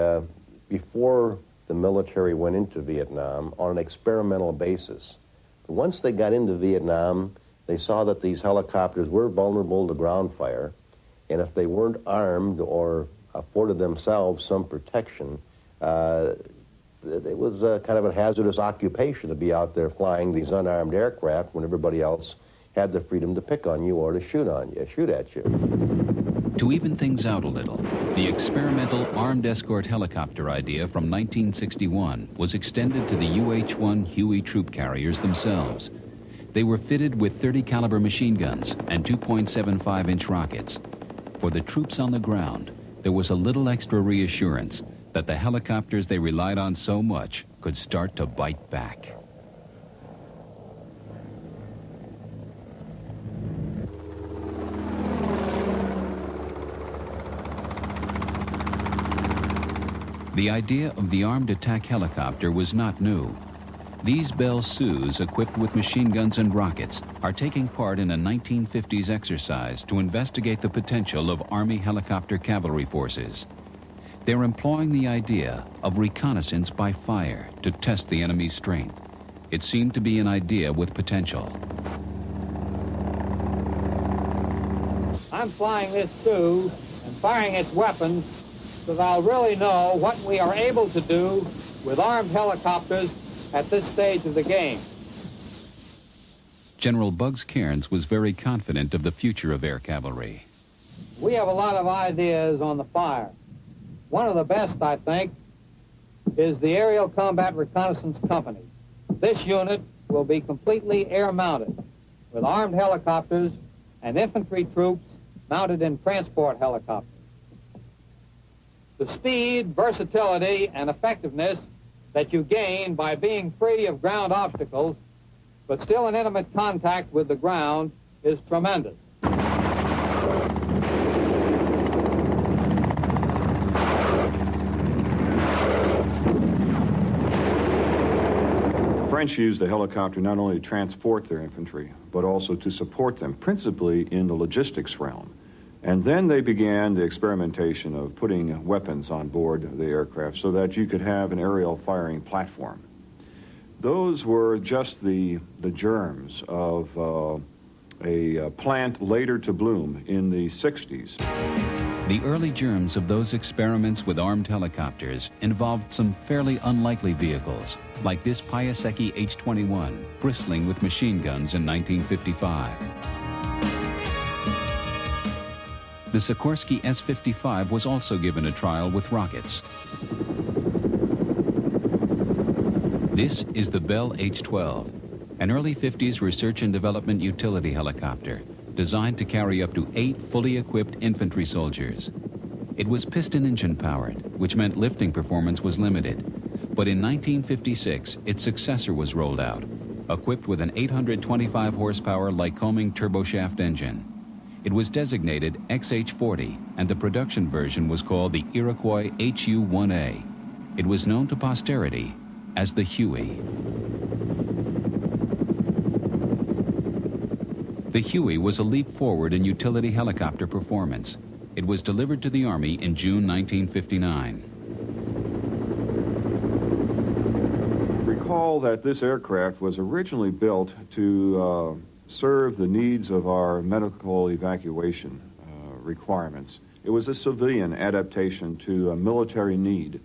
C: before the military went into Vietnam on an experimental basis. Once they got into Vietnam, they saw that these helicopters were vulnerable to ground fire, and if they weren't armed or afforded themselves some protection, it was kind of a hazardous occupation to be out there flying these unarmed aircraft when everybody else had the freedom to pick on you or to shoot at you.
A: To even things out a little, the experimental armed escort helicopter idea from 1961 was extended to the UH-1 Huey troop carriers themselves. They were fitted with 30 caliber machine guns and 2.75-inch rockets. For the troops on the ground, there was a little extra reassurance that the helicopters they relied on so much could start to bite back. The idea of the armed attack helicopter was not new. These Bell Sioux, equipped with machine guns and rockets, are taking part in a 1950s exercise to investigate the potential of Army helicopter cavalry forces. They're employing the idea of reconnaissance by fire to test the enemy's strength. It seemed to be an idea with potential.
H: I'm flying this Sioux and firing its weapons so that I'll really know what we are able to do with armed helicopters at this stage of the game.
A: General Bugs Cairns was very confident of the future of air cavalry.
H: We have a lot of ideas on the fire. One of the best, I think, is the Aerial Combat Reconnaissance Company. This unit will be completely air-mounted, with armed helicopters and infantry troops mounted in transport helicopters. The speed, versatility, and effectiveness that you gain by being free of ground obstacles, but still in intimate contact with the ground, is tremendous.
G: The French used the helicopter not only to transport their infantry, but also to support them, principally in the logistics realm. And then they began the experimentation of putting weapons on board the aircraft so that you could have an aerial firing platform. Those were just the germs of a plant later to bloom in the 60s.
A: The early germs of those experiments with armed helicopters involved some fairly unlikely vehicles, like this Piasecki H-21, bristling with machine guns in 1955. The Sikorsky S-55 was also given a trial with rockets. This is the Bell H-12, an early 50s research and development utility helicopter designed to carry up to 8 fully equipped infantry soldiers. It was piston engine powered, which meant lifting performance was limited. But in 1956, its successor was rolled out, equipped with an 825 horsepower Lycoming turboshaft engine. It was designated XH-40, and the production version was called the Iroquois HU-1A. It was known to posterity as the Huey. The Huey was a leap forward in utility helicopter performance. It was delivered to the Army in June 1959.
G: Recall that this aircraft was originally built to serve the needs of our medical evacuation requirements. It was a civilian adaptation to a military need.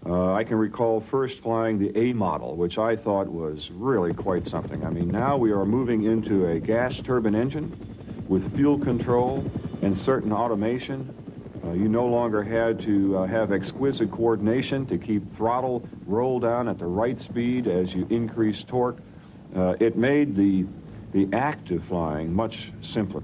G: I can recall first flying the A model, which I thought was really quite something. I mean, now we are moving into a gas turbine engine with fuel control and certain automation. You no longer had to have exquisite coordination to keep throttle rolled down at the right speed as you increase torque. It made the act of flying much simpler.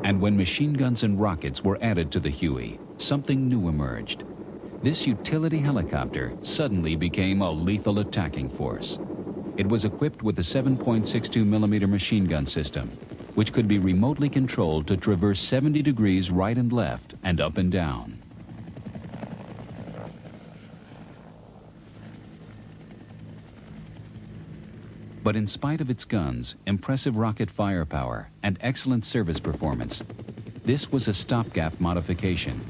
A: And when machine guns and rockets were added to the Huey, something new emerged. this utility helicopter suddenly became a lethal attacking force. It was equipped with a 7.62 millimeter machine gun system, which could be remotely controlled to traverse 70 degrees right and left and up and down. But in spite of its guns, impressive rocket firepower, and excellent service performance, this was a stopgap modification.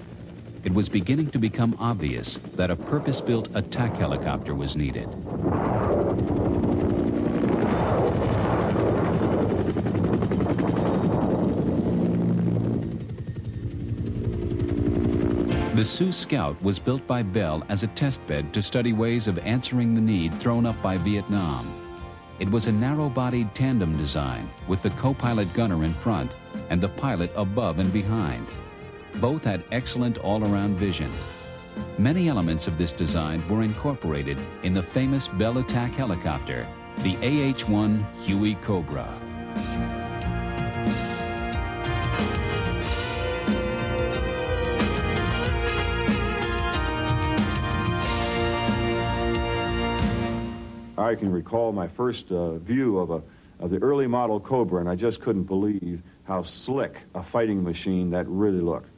A: It was beginning to become obvious that a purpose-built attack helicopter was needed. The Sioux Scout was built by Bell as a testbed to study ways of answering the need thrown up by Vietnam. It was a narrow-bodied tandem design with the co-pilot gunner in front and the pilot above and behind. Both had excellent all-around vision. Many elements of this design were incorporated in the famous Bell attack helicopter, the AH-1 Huey Cobra.
G: I can recall my first view of the early model Cobra, and I just couldn't believe how slick a fighting machine that really looked.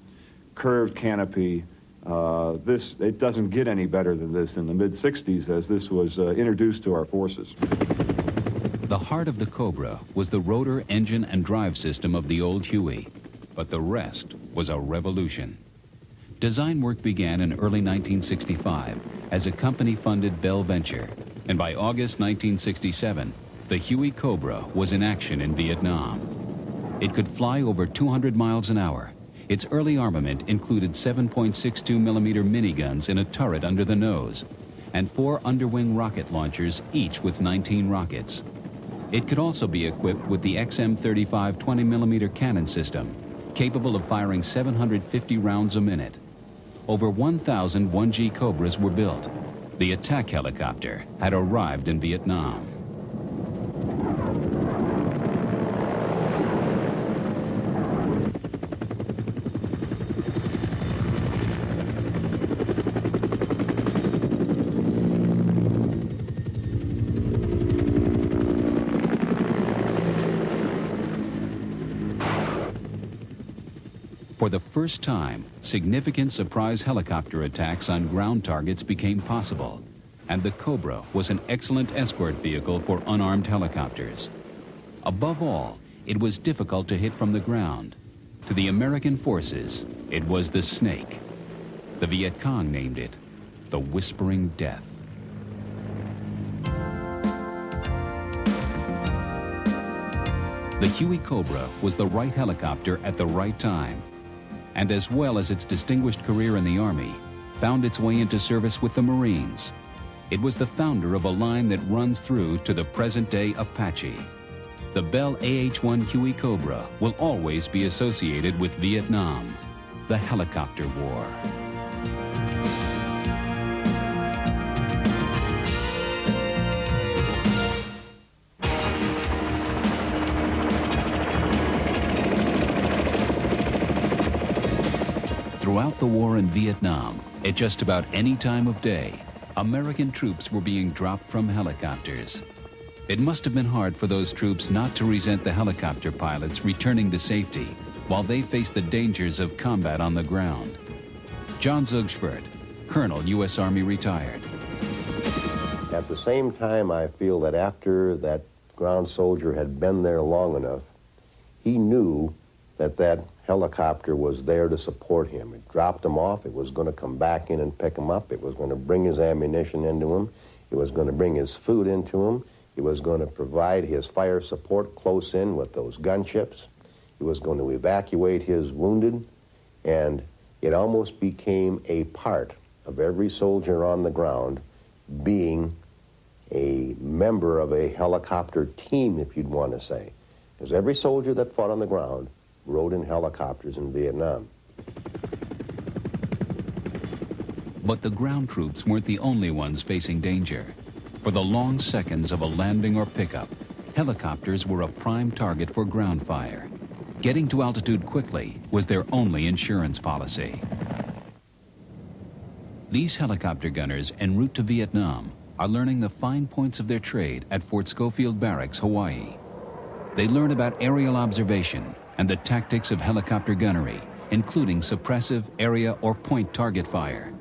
G: Curved canopy. It doesn't get any better than this in the mid-60s as this was introduced to our forces.
A: The heart of the Cobra was the rotor, engine, and drive system of the old Huey, but the rest was a revolution. Design work began in early 1965 as a company-funded Bell venture, and by August 1967, the Huey Cobra was in action in Vietnam. It could fly over 200 miles an hour. Its early armament included 7.62 millimeter miniguns in a turret under the nose, and 4 underwing rocket launchers, each with 19 rockets. It could also be equipped with the XM-35 20 millimeter cannon system, capable of firing 750 rounds a minute. Over 1,000 1G Cobras were built. The attack helicopter had arrived in Vietnam. For the first time, significant surprise helicopter attacks on ground targets became possible, and the Cobra was an excellent escort vehicle for unarmed helicopters. Above all, it was difficult to hit from the ground. To the American forces, it was the Snake. The Viet Cong named it the Whispering Death. The Huey Cobra was the right helicopter at the right time, and as well as its distinguished career in the Army, found its way into service with the Marines. It was the founder of a line that runs through to the present-day Apache. The Bell AH-1 Huey Cobra will always be associated with Vietnam, the helicopter war. Throughout the war in Vietnam, at just about any time of day, American troops were being dropped from helicopters. It must have been hard for those troops not to resent the helicopter pilots returning to safety while they faced the dangers of combat on the ground. John Zugschwert, Colonel, U.S. Army, retired.
C: At the same time, I feel that after that ground soldier had been there long enough, he knew that that helicopter was there to support him. It dropped him off. It was going to come back in and pick him up. It was going to bring his ammunition into him. It was going to bring his food into him. It was going to provide his fire support close in with those gunships. It was going to evacuate his wounded. And it almost became a part of every soldier on the ground being a member of a helicopter team, if you'd want to say. Because every soldier that fought on the ground rode in helicopters in Vietnam.
A: But the ground troops weren't the only ones facing danger. For the long seconds of a landing or pickup, helicopters were a prime target for ground fire. Getting to altitude quickly was their only insurance policy. These helicopter gunners en route to Vietnam are learning the fine points of their trade at Fort Schofield Barracks, Hawaii. They learn about aerial observation and the tactics of helicopter gunnery, including suppressive, area, or point target fire.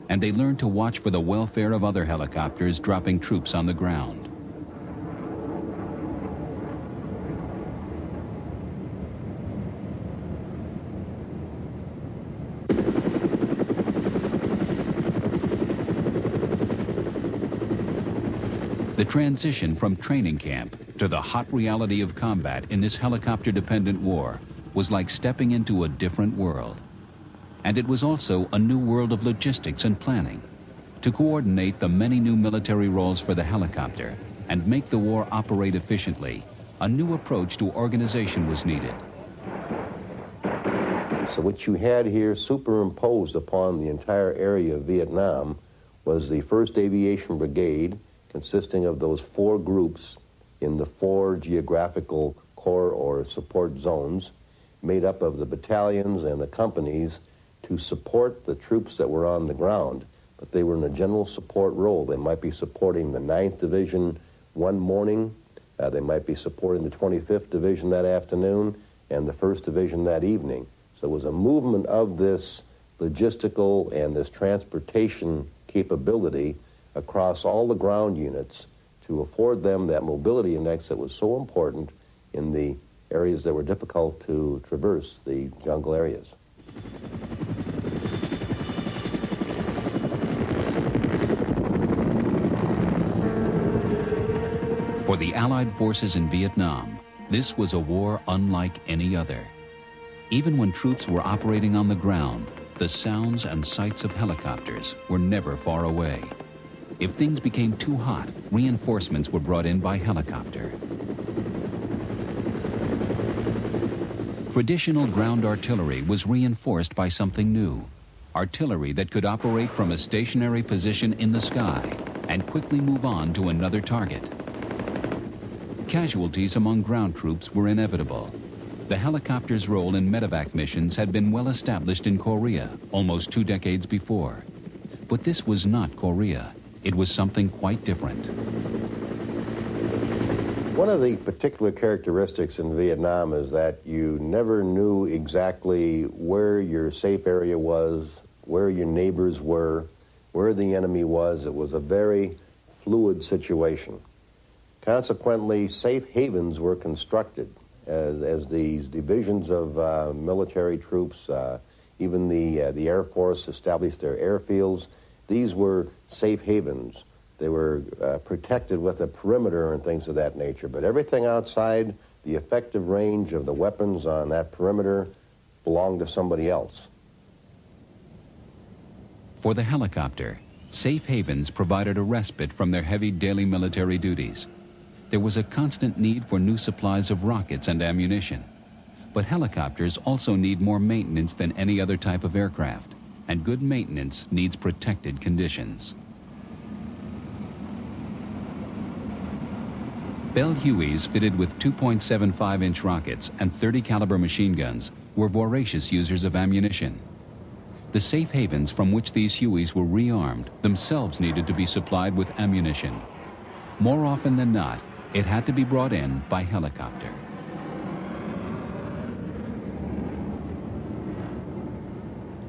A: And they learn to watch for the welfare of other helicopters dropping troops on the ground. The transition from training camp to the hot reality of combat in this helicopter-dependent war was like stepping into a different world. And it was also a new world of logistics and planning. To coordinate the many new military roles for the helicopter and make the war operate efficiently, a new approach to organization was needed.
C: So what you had here superimposed upon the entire area of Vietnam was the 1st Aviation Brigade, consisting of those 4 groups in the 4 geographical corps or support zones, made up of the battalions and the companies to support the troops that were on the ground. But they were in a general support role. They might be supporting the 9th Division one morning, they might be supporting the 25th Division that afternoon, and the 1st Division that evening. So it was a movement of this logistical and this transportation capability across all the ground units to afford them that mobility index that was so important in the areas that were difficult to traverse, the jungle areas.
A: For the Allied forces in Vietnam, this was a war unlike any other. Even when troops were operating on the ground, the sounds and sights of helicopters were never far away. If things became too hot, reinforcements were brought in by helicopter. Traditional ground artillery was reinforced by something new. Artillery that could operate from a stationary position in the sky and quickly move on to another target. Casualties among ground troops were inevitable. The helicopter's role in medevac missions had been well established in Korea almost 2 decades before. But this was not Korea. It was something quite different.
C: One of the particular characteristics in Vietnam is that you never knew exactly where your safe area was, where your neighbors were, where the enemy was. It was a very fluid situation. Consequently, safe havens were constructed as these divisions of military troops, even the Air Force established their airfields. These were safe havens. They were protected with a perimeter and things of that nature. But everything outside the effective range of the weapons on that perimeter belonged to somebody else.
A: For the helicopter, safe havens provided a respite from their heavy daily military duties. There was a constant need for new supplies of rockets and ammunition. But helicopters also need more maintenance than any other type of aircraft, and good maintenance needs protected conditions. Bell Hueys fitted with 2.75-inch rockets and 30 caliber machine guns were voracious users of ammunition. The safe havens from which these Hueys were rearmed themselves needed to be supplied with ammunition. More often than not, it had to be brought in by helicopter.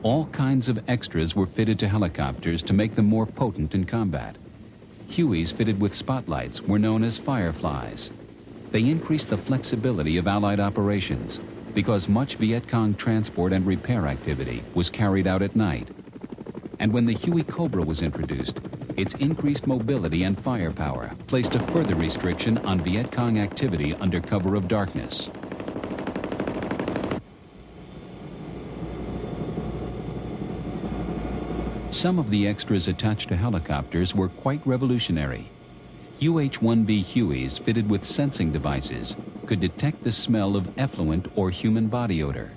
A: All kinds of extras were fitted to helicopters to make them more potent in combat. Hueys fitted with spotlights were known as Fireflies. They increased the flexibility of Allied operations because much Viet Cong transport and repair activity was carried out at night. And when the Huey Cobra was introduced, its increased mobility and firepower placed a further restriction on Viet Cong activity under cover of darkness. Some of the extras attached to helicopters were quite revolutionary. UH-1B Hueys fitted with sensing devices could detect the smell of effluent or human body odor.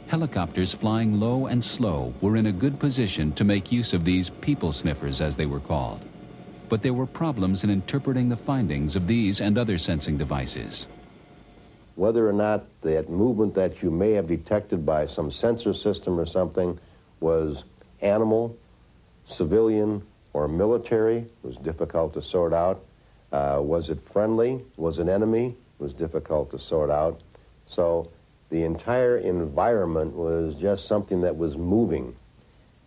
A: Helicopters flying low and slow were in a good position to make use of these people sniffers, as they were called. But there were problems in interpreting the findings of these and other sensing devices.
C: Whether or not that movement that you may have detected by some sensor system or something was animal civilian or military? It was difficult to sort out. Was it friendly? Was it enemy? It was difficult to sort out. So the entire environment was just something that was moving.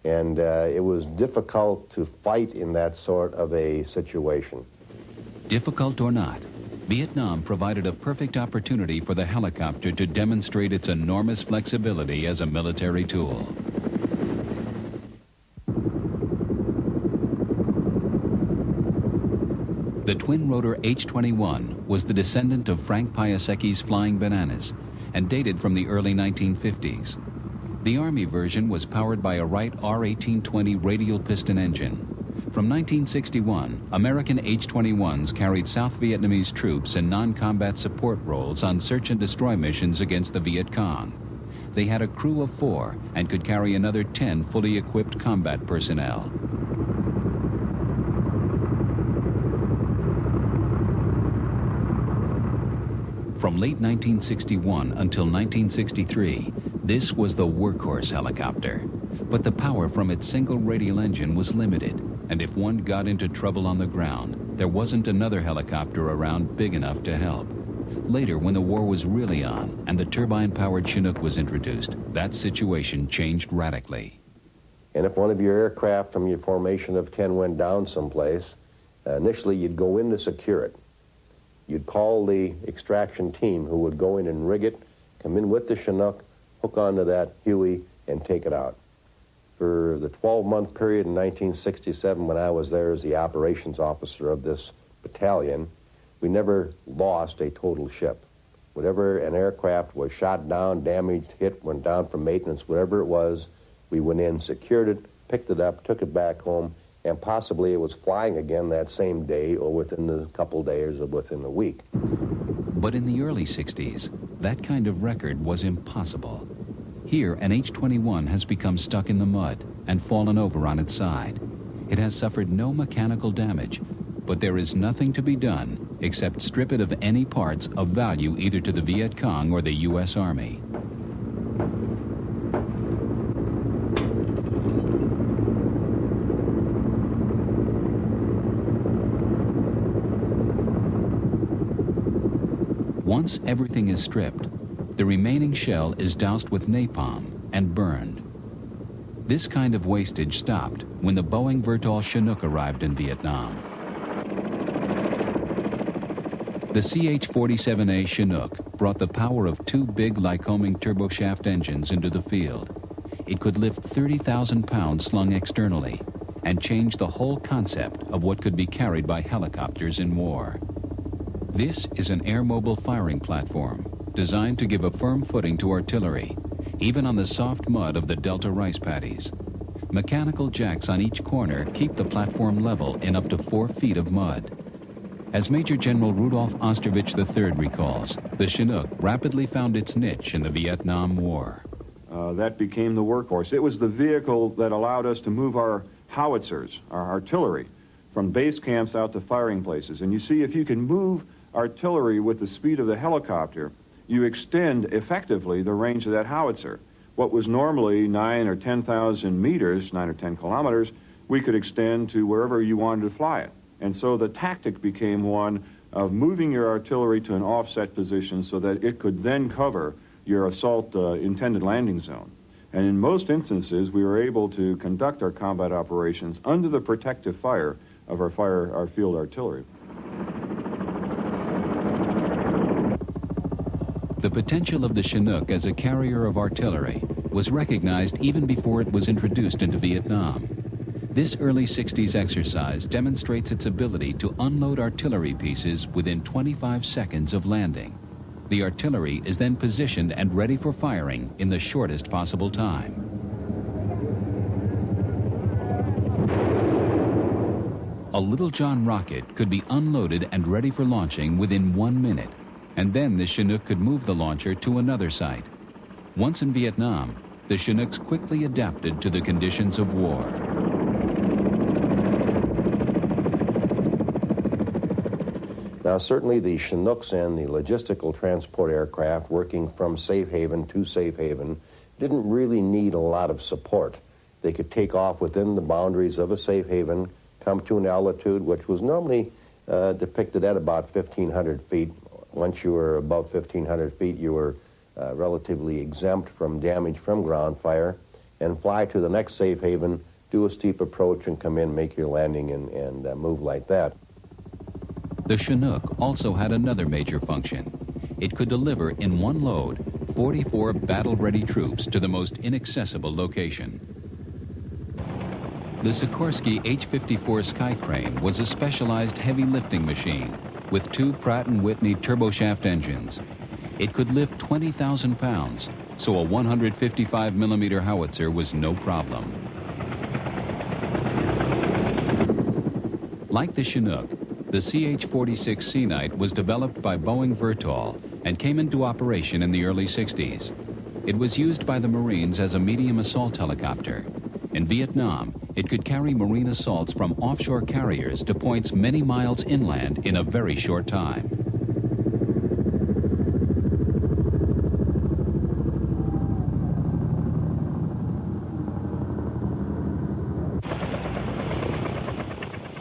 C: And it was difficult to fight in that sort of a situation.
A: Difficult or not, Vietnam provided a perfect opportunity for the helicopter to demonstrate its enormous flexibility as a military tool. The twin-rotor H-21 was the descendant of Frank Piasecki's Flying Bananas and dated from the early 1950s. The Army version was powered by a Wright R-1820 radial piston engine. From 1961, American H-21s carried South Vietnamese troops in non-combat support roles on search and destroy missions against the Viet Cong. They had a crew of 4 and could carry another 10 fully equipped combat personnel. From late 1961 until 1963, this was the workhorse helicopter. But the power from its single radial engine was limited, and if one got into trouble on the ground, there wasn't another helicopter around big enough to help. Later, when the war was really on and the turbine-powered Chinook was introduced, that situation changed radically.
C: And if one of your aircraft from your formation of 10 went down someplace, initially you'd go in to secure it. You'd call the extraction team who would go in and rig it, come in with the Chinook, hook onto that Huey, and take it out. For the 12-month period in 1967 when I was there as the operations officer of this battalion, we never lost a total ship. Whatever an aircraft was shot down, damaged, hit, went down for maintenance, whatever it was, we went in, secured it, picked it up, took it back home, and possibly it was flying again that same day or within a couple days or within a week.
A: But in the early 60s, that kind of record was impossible. Here, an H-21 has become stuck in the mud and fallen over on its side. It has suffered no mechanical damage, but there is nothing to be done except strip it of any parts of value either to the Viet Cong or the U.S. Army. Once everything is stripped, the remaining shell is doused with napalm and burned. This kind of wastage stopped when the Boeing Vertol Chinook arrived in Vietnam. The CH-47A Chinook brought the power of 2 big Lycoming turboshaft engines into the field. It could lift 30,000 pounds slung externally and change the whole concept of what could be carried by helicopters in war. This is an air-mobile firing platform designed to give a firm footing to artillery, even on the soft mud of the Delta rice paddies. Mechanical jacks on each corner keep the platform level in up to 4 feet of mud. As Major General Rudolf Osterwich III recalls, the Chinook rapidly found its niche in the Vietnam War.
G: That became the workhorse. It was the vehicle that allowed us to move our howitzers, our artillery, from base camps out to firing places. And you see, if you can move artillery with the speed of the helicopter, you extend effectively the range of that howitzer. What was normally 9 or 10,000 meters, 9 or 10 kilometers, we could extend to wherever you wanted to fly it. And so the tactic became one of moving your artillery to an offset position so that it could then cover your assault intended landing zone. And in most instances, we were able to conduct our combat operations under the protective fire of our field artillery.
A: The potential of the Chinook as a carrier of artillery was recognized even before it was introduced into Vietnam. This early 60s exercise demonstrates its ability to unload artillery pieces within 25 seconds of landing. The artillery is then positioned and ready for firing in the shortest possible time. A Little John rocket could be unloaded and ready for launching within 1 minute, and then the Chinook could move the launcher to another site. Once in Vietnam, the Chinooks quickly adapted to the conditions of war.
C: Now, certainly the Chinooks and the logistical transport aircraft working from safe haven to safe haven didn't really need a lot of support They could take off within the boundaries of a safe haven, come to an altitude which was normally depicted at about 1,500 feet. Once you were above 1,500 feet, you were relatively exempt from damage from ground fire, and fly to the next safe haven, do a steep approach, and come in, make your landing, and move like that.
A: The Chinook also had another major function. It could deliver in one load 44 battle-ready troops to the most inaccessible location. The Sikorsky H-54 Sky Crane was a specialized heavy lifting machine with 2 Pratt & Whitney turboshaft engines. It could lift 20,000 pounds, so a 155mm howitzer was no problem. Like the Chinook, the CH-46 Sea Knight was developed by Boeing Vertol and came into operation in the early 60s. It was used by the Marines as a medium assault helicopter. In Vietnam, it could carry marine assaults from offshore carriers to points many miles inland in a very short time.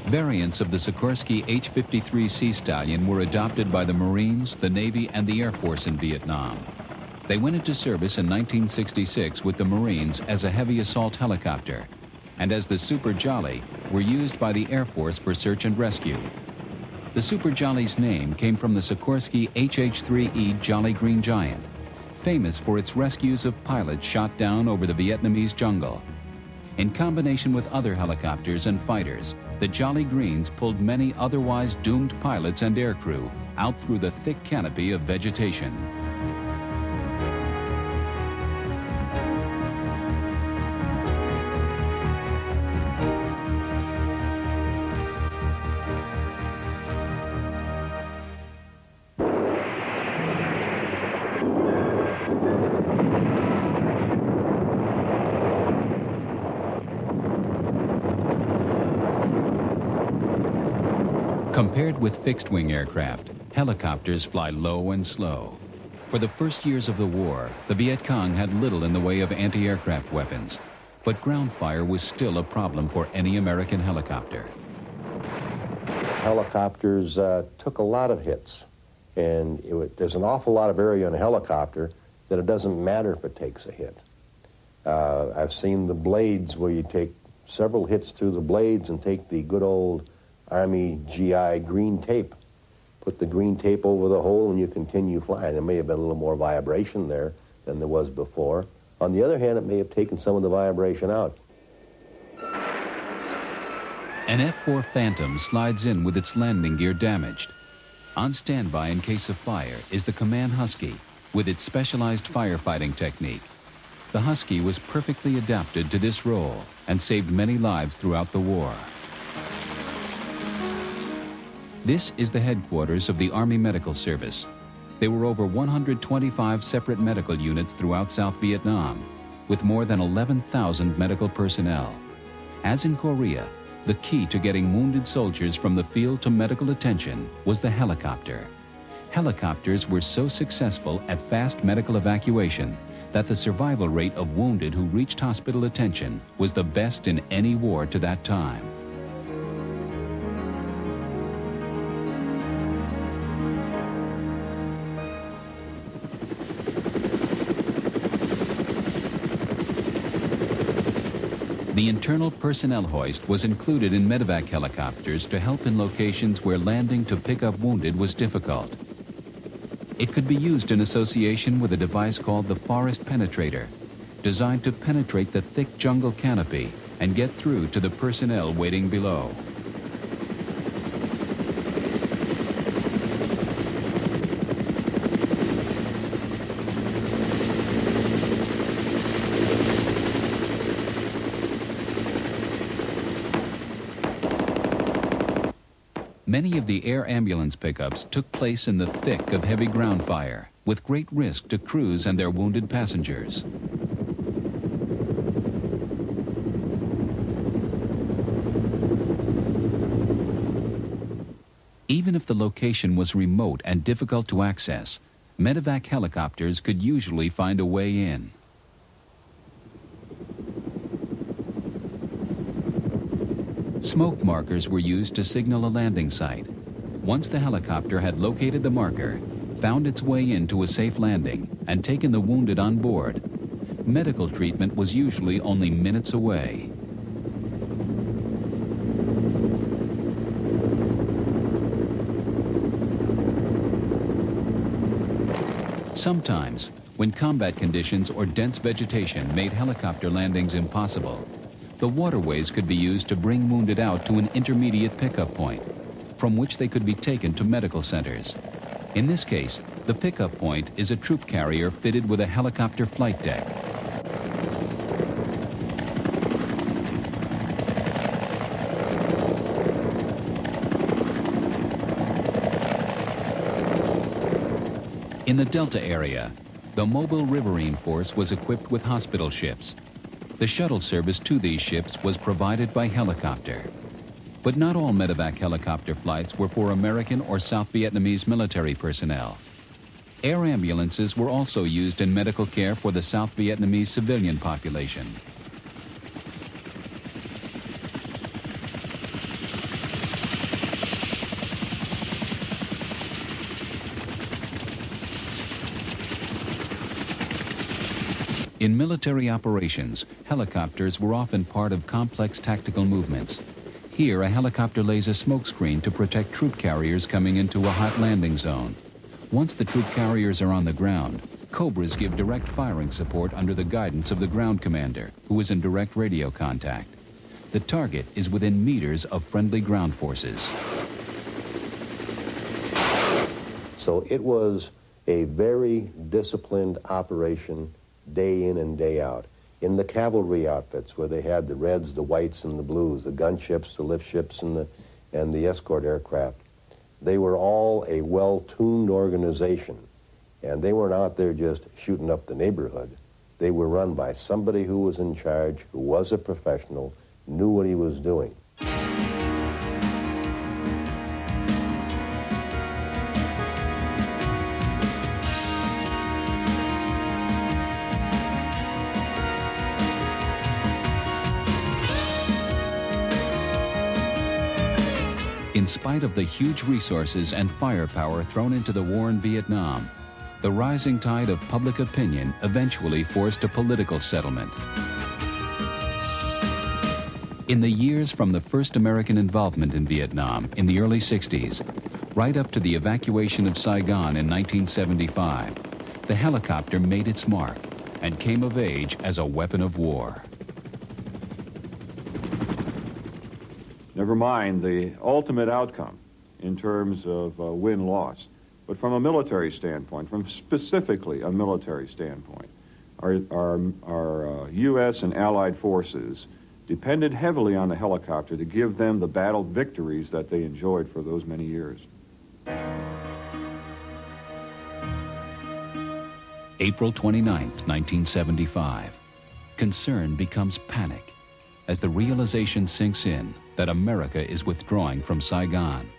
A: Variants of the Sikorsky H-53 Sea Stallion were adopted by the Marines, the Navy, and the Air Force in Vietnam. They went into service in 1966 with the Marines as a heavy assault helicopter, and as the Super Jolly were used by the Air Force for search and rescue. The Super Jolly's name came from the Sikorsky HH-3E Jolly Green Giant, famous for its rescues of pilots shot down over the Vietnamese jungle. In combination with other helicopters and fighters, the Jolly Greens pulled many otherwise doomed pilots and aircrew out through the thick canopy of vegetation. Compared with fixed-wing aircraft, helicopters fly low and slow. For the first years of the war, the Viet Cong had little in the way of anti-aircraft weapons, but ground fire was still a problem for any American helicopter.
C: Helicopters took a lot of hits, and there's an awful lot of area in a helicopter that it doesn't matter if it takes a hit. I've seen the blades where you take several hits through the blades and take the good old Army GI green tape. Put the green tape over the hole and you continue flying. There may have been a little more vibration there than there was before. On the other hand, it may have taken some of the vibration out.
A: An F-4 Phantom slides in with its landing gear damaged. On standby in case of fire is the Command Husky with its specialized firefighting technique. The Husky was perfectly adapted to this role and saved many lives throughout the war. This is the headquarters of the Army Medical Service. There were over 125 separate medical units throughout South Vietnam, with more than 11,000 medical personnel. As in Korea, the key to getting wounded soldiers from the field to medical attention was the helicopter. Helicopters were so successful at fast medical evacuation that the survival rate of wounded who reached hospital attention was the best in any war to that time. The internal personnel hoist was included in medevac helicopters to help in locations where landing to pick up wounded was difficult. It could be used in association with a device called the Forest Penetrator, designed to penetrate the thick jungle canopy and get through to the personnel waiting below. Many of the air ambulance pickups took place in the thick of heavy ground fire, with great risk to crews and their wounded passengers. Even if the location was remote and difficult to access, medevac helicopters could usually find a way in. Smoke markers were used to signal a landing site. Once the helicopter had located the marker, found its way into a safe landing, and taken the wounded on board, medical treatment was usually only minutes away. Sometimes, when combat conditions or dense vegetation made helicopter landings impossible, the waterways could be used to bring wounded out to an intermediate pickup point, from which they could be taken to medical centers. In this case, the pickup point is a troop carrier fitted with a helicopter flight deck. In the Delta area, the Mobile Riverine Force was equipped with hospital ships. The shuttle service to these ships was provided by helicopter. But not all medevac helicopter flights were for American or South Vietnamese military personnel. Air ambulances were also used in medical care for the South Vietnamese civilian population. In military operations, helicopters were often part of complex tactical movements. Here, a helicopter lays a smokescreen to protect troop carriers coming into a hot landing zone. Once the troop carriers are on the ground, Cobras give direct firing support under the guidance of the ground commander, who is in direct radio contact. The target is within meters of friendly ground forces.
C: So it was a very disciplined operation, day in and day out. In the cavalry outfits, where they had the reds, the whites, and the blues, the gunships, the lift ships, and the escort aircraft, they were all a well-tuned organization, and they weren't out there just shooting up the neighborhood. They were run by somebody who was in charge, who was a professional, knew what he was doing.
A: In spite of the huge resources and firepower thrown into the war in Vietnam, the rising tide of public opinion eventually forced a political settlement. In the years from the first American involvement in Vietnam in the early 60s, right up to the evacuation of Saigon in 1975, the helicopter made its mark and came of age as a weapon of war.
G: Never mind the ultimate outcome in terms of win-loss. But from a military standpoint, from specifically a military standpoint, our U.S. and Allied forces depended heavily on the helicopter to give them the battle victories that they enjoyed for those many years.
A: April 29th, 1975. Concern becomes panic as the realization sinks in that America is withdrawing from Saigon.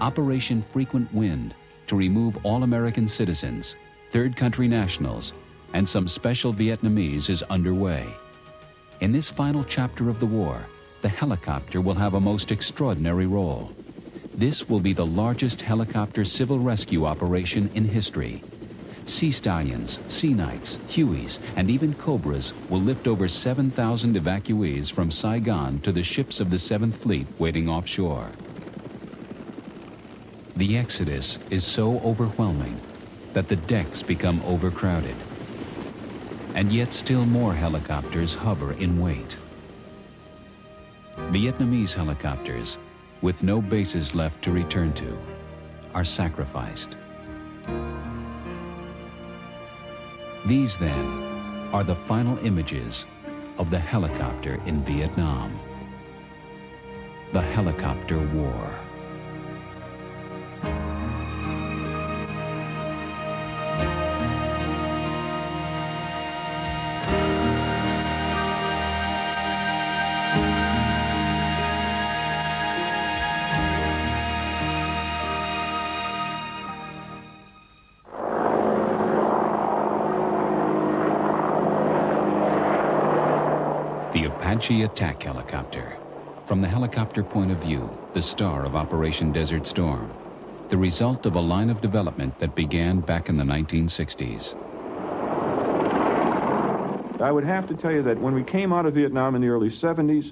A: Operation Frequent Wind, to remove all American citizens, third country nationals, and some special Vietnamese, is underway. In this final chapter of the war, the helicopter will have a most extraordinary role. This will be the largest helicopter civil rescue operation in history. Sea Stallions, Sea Knights, Hueys, and even Cobras will lift over 7,000 evacuees from Saigon to the ships of the 7th Fleet waiting offshore. The exodus is so overwhelming that the decks become overcrowded. And yet still more helicopters hover in wait. Vietnamese helicopters, with no bases left to return to, are sacrificed. These, then, are the final images of the helicopter in Vietnam. The Helicopter War. The Apache attack helicopter, From the helicopter point of view, the star of Operation Desert Storm, the result of a line of development that began back in the 1960s.
G: I would have to tell you that when we came out of Vietnam in the early 70s,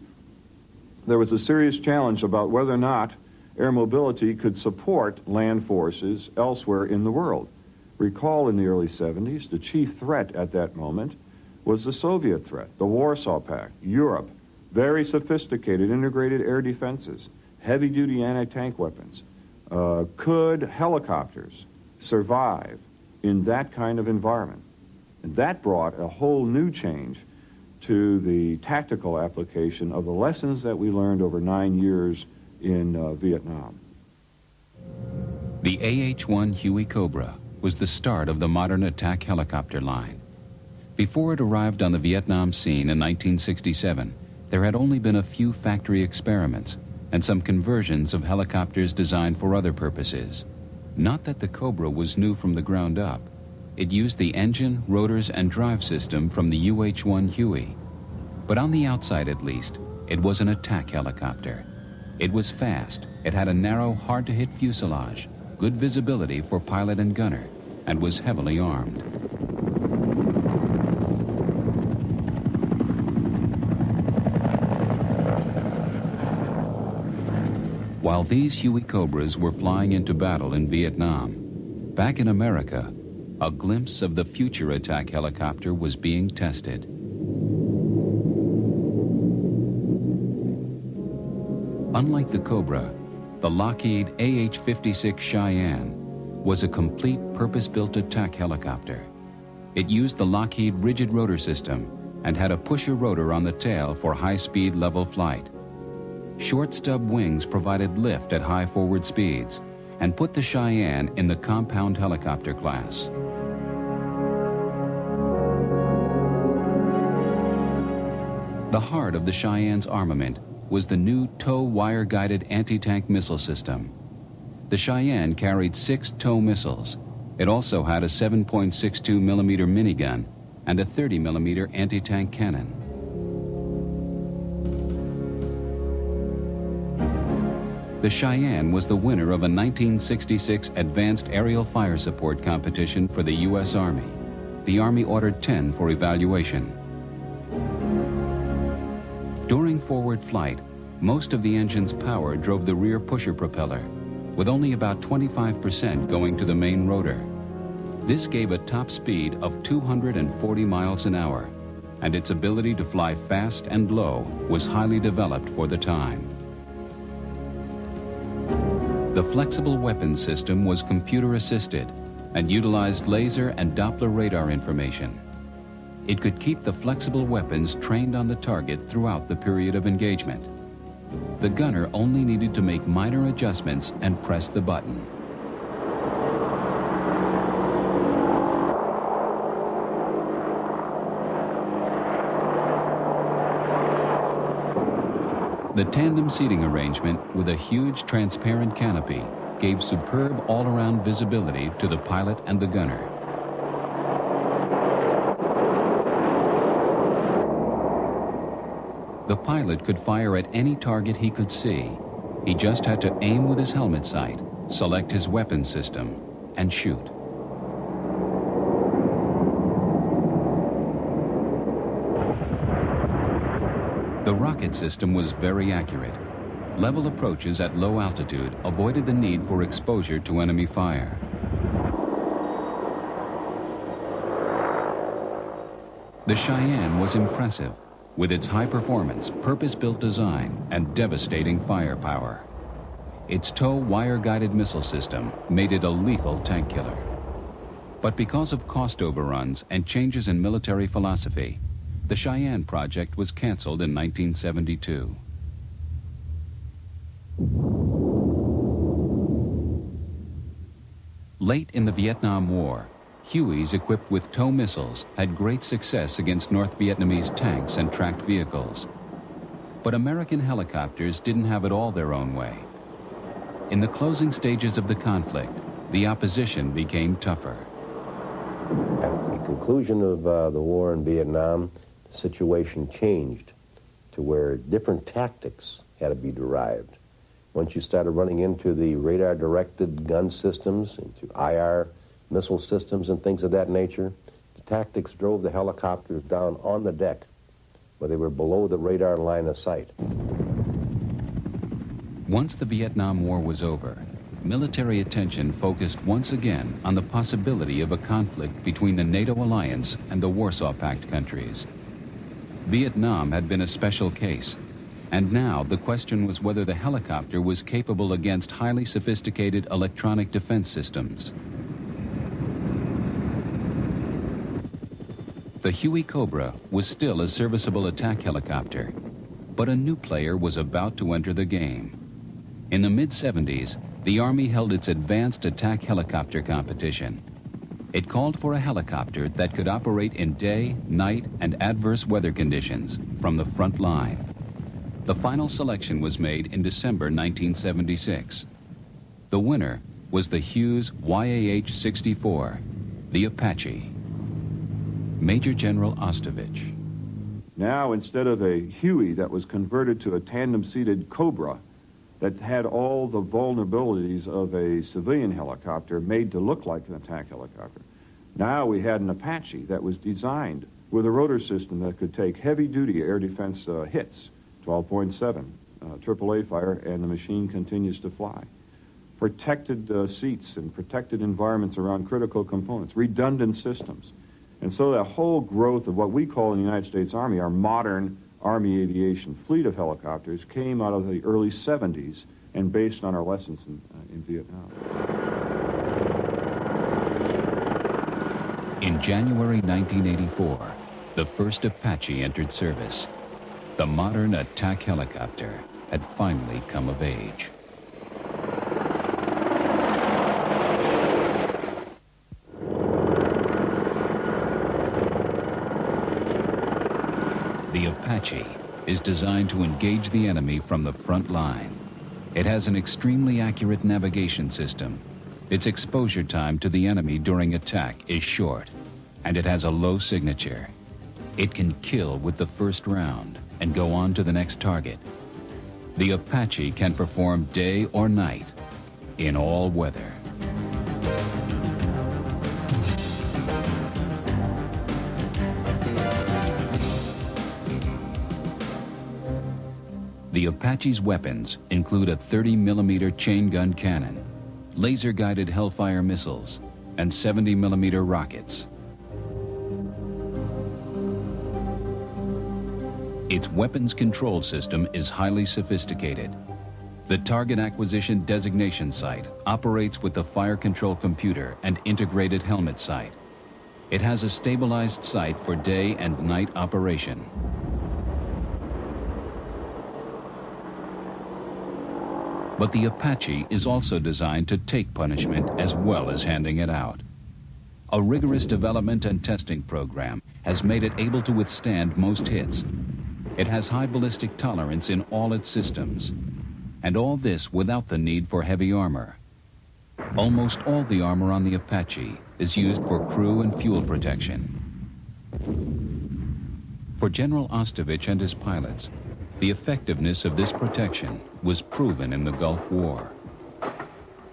G: there was a serious challenge about whether or not air mobility could support land forces elsewhere in the world. Recall in the early 70s, the chief threat at that moment was the Soviet threat, the Warsaw Pact, Europe, very sophisticated integrated air defenses, heavy-duty anti-tank weapons. Could helicopters survive in that kind of environment? And that brought a whole new change to the tactical application of the lessons that we learned over 9 years in Vietnam.
A: The AH-1 Huey Cobra was the start of the modern attack helicopter line. Before it arrived on the Vietnam scene in 1967, there had only been a few factory experiments and some conversions of helicopters designed for other purposes. Not that the Cobra was new from the ground up. It used the engine, rotors, and drive system from the UH-1 Huey. But on the outside, at least, it was an attack helicopter. It was fast, it had a narrow, hard-to-hit fuselage, good visibility for pilot and gunner, and was heavily armed. While these Huey Cobras were flying into battle in Vietnam, back in America, a glimpse of the future attack helicopter was being tested. Unlike the Cobra, the Lockheed AH-56 Cheyenne was a complete purpose-built attack helicopter. It used the Lockheed rigid rotor system and had a pusher rotor on the tail for high-speed level flight. Short stub wings provided lift at high forward speeds and put the Cheyenne in the compound helicopter class. The heart of the Cheyenne's armament was the new TOW wire-guided anti-tank missile system. The Cheyenne carried 6 TOW missiles. It also had a 7.62 millimeter minigun and a 30 millimeter anti-tank cannon. The Cheyenne was the winner of a 1966 Advanced Aerial Fire Support competition for the U.S. Army. The Army ordered 10 for evaluation. During forward flight, most of the engine's power drove the rear pusher propeller, with only about 25% going to the main rotor. This gave a top speed of 240 miles an hour, and its ability to fly fast and low was highly developed for the time. The flexible weapons system was computer-assisted and utilized laser and Doppler radar information. It could keep the flexible weapons trained on the target throughout the period of engagement. The gunner only needed to make minor adjustments and press the button. The tandem seating arrangement with a huge transparent canopy gave superb all-around visibility to the pilot and the gunner. The pilot could fire at any target he could see. He just had to aim with his helmet sight, select his weapon system, and shoot. The rocket system was very accurate. Level approaches at low altitude avoided the need for exposure to enemy fire. The Cheyenne was impressive, with its high performance, purpose-built design, and devastating firepower. Its TOW wire-guided missile system made it a lethal tank killer. But because of cost overruns and changes in military philosophy, the Cheyenne project was canceled in 1972. Late in the Vietnam War, Hueys equipped with TOW missiles had great success against North Vietnamese tanks and tracked vehicles. But American helicopters didn't have it all their own way. In the closing stages of the conflict, the opposition became tougher.
I: At the conclusion of the war in Vietnam, the situation changed to where different tactics had to be derived. Once you started running into the radar-directed gun systems, into IR missile systems and things of that nature, the tactics drove the helicopters down on the deck where they were below the radar line of sight.
A: Once the Vietnam War was over, military attention focused once again on the possibility of a conflict between the NATO alliance and the Warsaw Pact countries. Vietnam had been a special case, and now the question was whether the helicopter was capable against highly sophisticated electronic defense systems. The Huey Cobra was still a serviceable attack helicopter, but a new player was about to enter the game. In the mid-70s, the Army held its advanced attack helicopter competition. It called for a helicopter that could operate in day, night, and adverse weather conditions from the front line. The final selection was made in December 1976. The winner was the Hughes YAH-64, the Apache. Major General Ostovich.
G: Now, instead of a Huey that was converted to a tandem-seated Cobra that had all the vulnerabilities of a civilian helicopter made to look like an attack helicopter, now we had an Apache that was designed with a rotor system that could take heavy-duty air defense hits, 12.7 AAA fire, and the machine continues to fly. Protected seats and protected environments around critical components, redundant systems. And so that whole growth of what we call in the United States Army our modern Army aviation fleet of helicopters came out of the early 70s and based on our lessons in Vietnam.
A: In January 1984, the first Apache entered service. The modern attack helicopter had finally come of age. The Apache is designed to engage the enemy from the front line. It has an extremely accurate navigation system. Its exposure time to the enemy during attack is short, and it has a low signature. It can kill with the first round and go on to the next target. The Apache can perform day or night in all weather. The Apache's weapons include a 30-millimeter chain gun cannon, laser-guided Hellfire missiles, and 70-millimeter rockets. Its weapons control system is highly sophisticated. The target acquisition designation sight operates with the fire control computer and integrated helmet sight. It has a stabilized sight for day and night operation. But the Apache is also designed to take punishment as well as handing it out. A rigorous development and testing program has made it able to withstand most hits. It has high ballistic tolerance in all its systems, and all this without the need for heavy armor. Almost all the armor on the Apache is used for crew and fuel protection. For General Ostovich and his pilots, the effectiveness of this protection was proven in the Gulf War.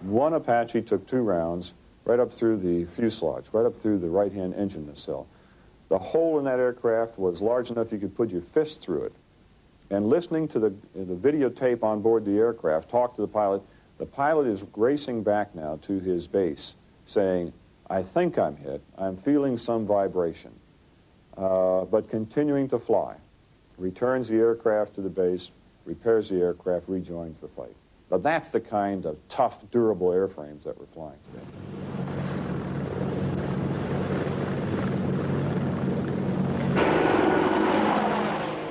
G: One Apache took 2 rounds right up through the fuselage, right up through the right-hand engine nacelle. The hole in that aircraft was large enough you could put your fist through it. And listening to the videotape on board the aircraft, talk to the pilot is racing back now to his base, saying, I think I'm hit, I'm feeling some vibration, but continuing to fly. Returns the aircraft to the base, repairs the aircraft, rejoins the fight. But that's the kind of tough, durable airframes that we're flying today.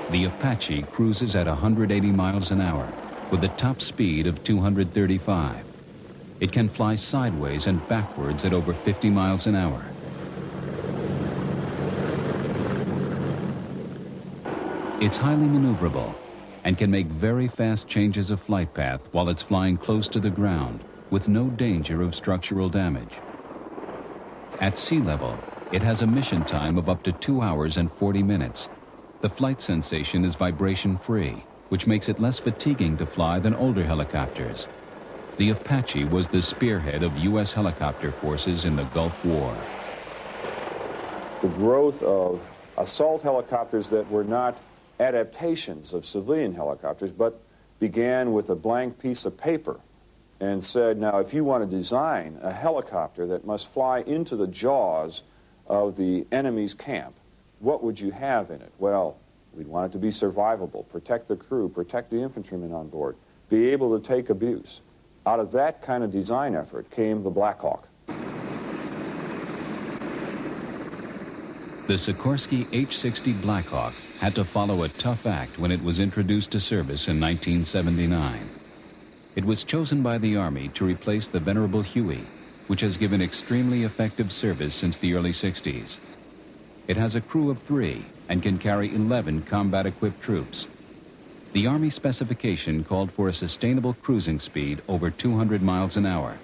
A: The Apache cruises at 180 miles an hour with a top speed of 235. It can fly sideways and backwards at over 50 miles an hour. It's highly maneuverable and can make very fast changes of flight path while it's flying close to the ground with no danger of structural damage. At sea level, it has a mission time of up to 2 hours and 40 minutes. The flight sensation is vibration-free, which makes it less fatiguing to fly than older helicopters. The Apache was the spearhead of U.S. helicopter forces in the Gulf War.
G: The growth of assault helicopters that were not adaptations of civilian helicopters, but began with a blank piece of paper and said, now, if you want to design a helicopter that must fly into the jaws of the enemy's camp, what would you have in it? Well, we'd want it to be survivable, protect the crew, protect the infantrymen on board, be able to take abuse. Out of that kind of design effort came the Black Hawk.
A: The Sikorsky H-60 Black Hawk had to follow a tough act when it was introduced to service in 1979. It was chosen by the Army to replace the venerable Huey, which has given extremely effective service since the early 60s. It has a crew of 3 and can carry 11 combat-equipped troops. The Army specification called for a sustainable cruising speed over 200 miles an hour.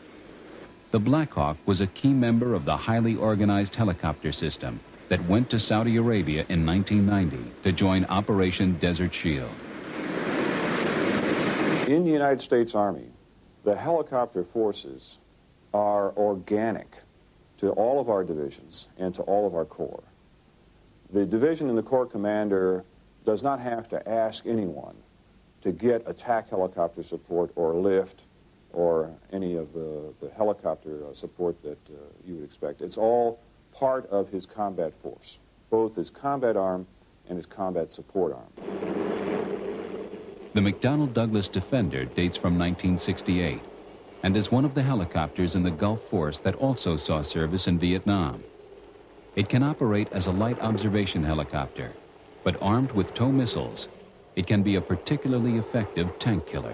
A: The Black Hawk was a key member of the highly organized helicopter system that went to Saudi Arabia in 1990 to join Operation Desert Shield.
G: In the United States Army, the helicopter forces are organic to all of our divisions and to all of our corps. The division and the corps commander does not have to ask anyone to get attack helicopter support or lift or any of the helicopter support that you would expect. It's all part of his combat force, both his combat arm and his combat support arm.
A: The McDonnell Douglas Defender dates from 1968 and is one of the helicopters in the Gulf Force that also saw service in Vietnam. It can operate as a light observation helicopter, but armed with TOW missiles, it can be a particularly effective tank killer.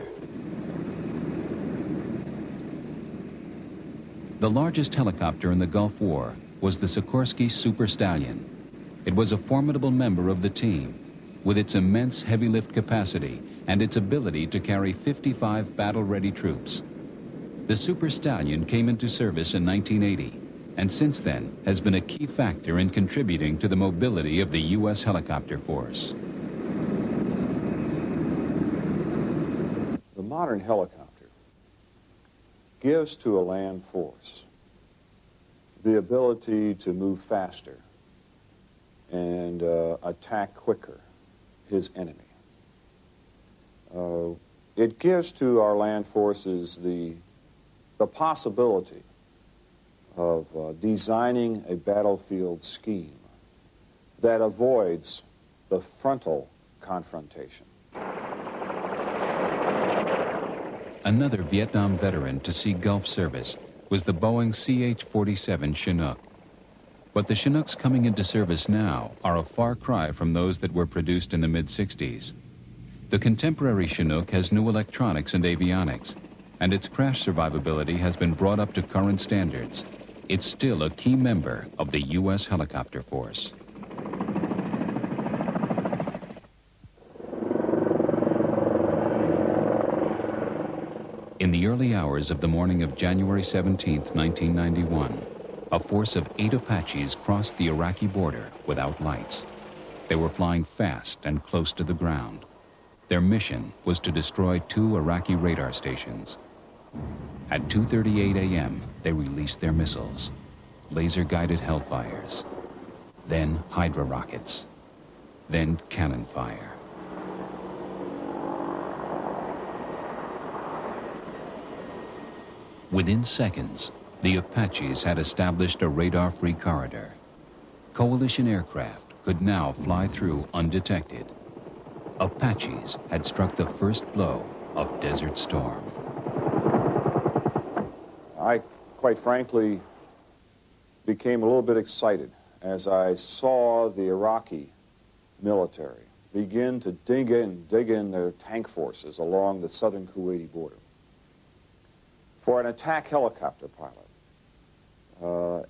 A: The largest helicopter in the Gulf War was the Sikorsky Super Stallion. It was a formidable member of the team, with its immense heavy lift capacity and its ability to carry 55 battle-ready troops. The Super Stallion came into service in 1980, and since then has been a key factor in contributing to the mobility of the U.S. helicopter force.
G: The modern helicopter gives to a land force the ability to move faster and attack quicker his enemy. It gives to our land forces the possibility of designing a battlefield scheme that avoids the frontal confrontation.
A: Another Vietnam veteran to see Gulf service was the Boeing CH-47 Chinook. But the Chinooks coming into service now are a far cry from those that were produced in the mid-60s. The contemporary Chinook has new electronics and avionics, and its crash survivability has been brought up to current standards. It's still a key member of the U.S. helicopter force. In the early hours of the morning of January 17, 1991, a force of 8 Apaches crossed the Iraqi border without lights. They were flying fast and close to the ground. Their mission was to destroy 2 Iraqi radar stations. At 2:38 a.m., they released their missiles, laser-guided Hellfires, then Hydra rockets, then cannon fire. Within seconds, the Apaches had established a radar-free corridor. Coalition aircraft could now fly through undetected. Apaches had struck the first blow of Desert Storm.
G: I, quite frankly, became a little bit excited as I saw the Iraqi military begin to dig in their tank forces along the southern Kuwaiti border. For an attack helicopter pilot,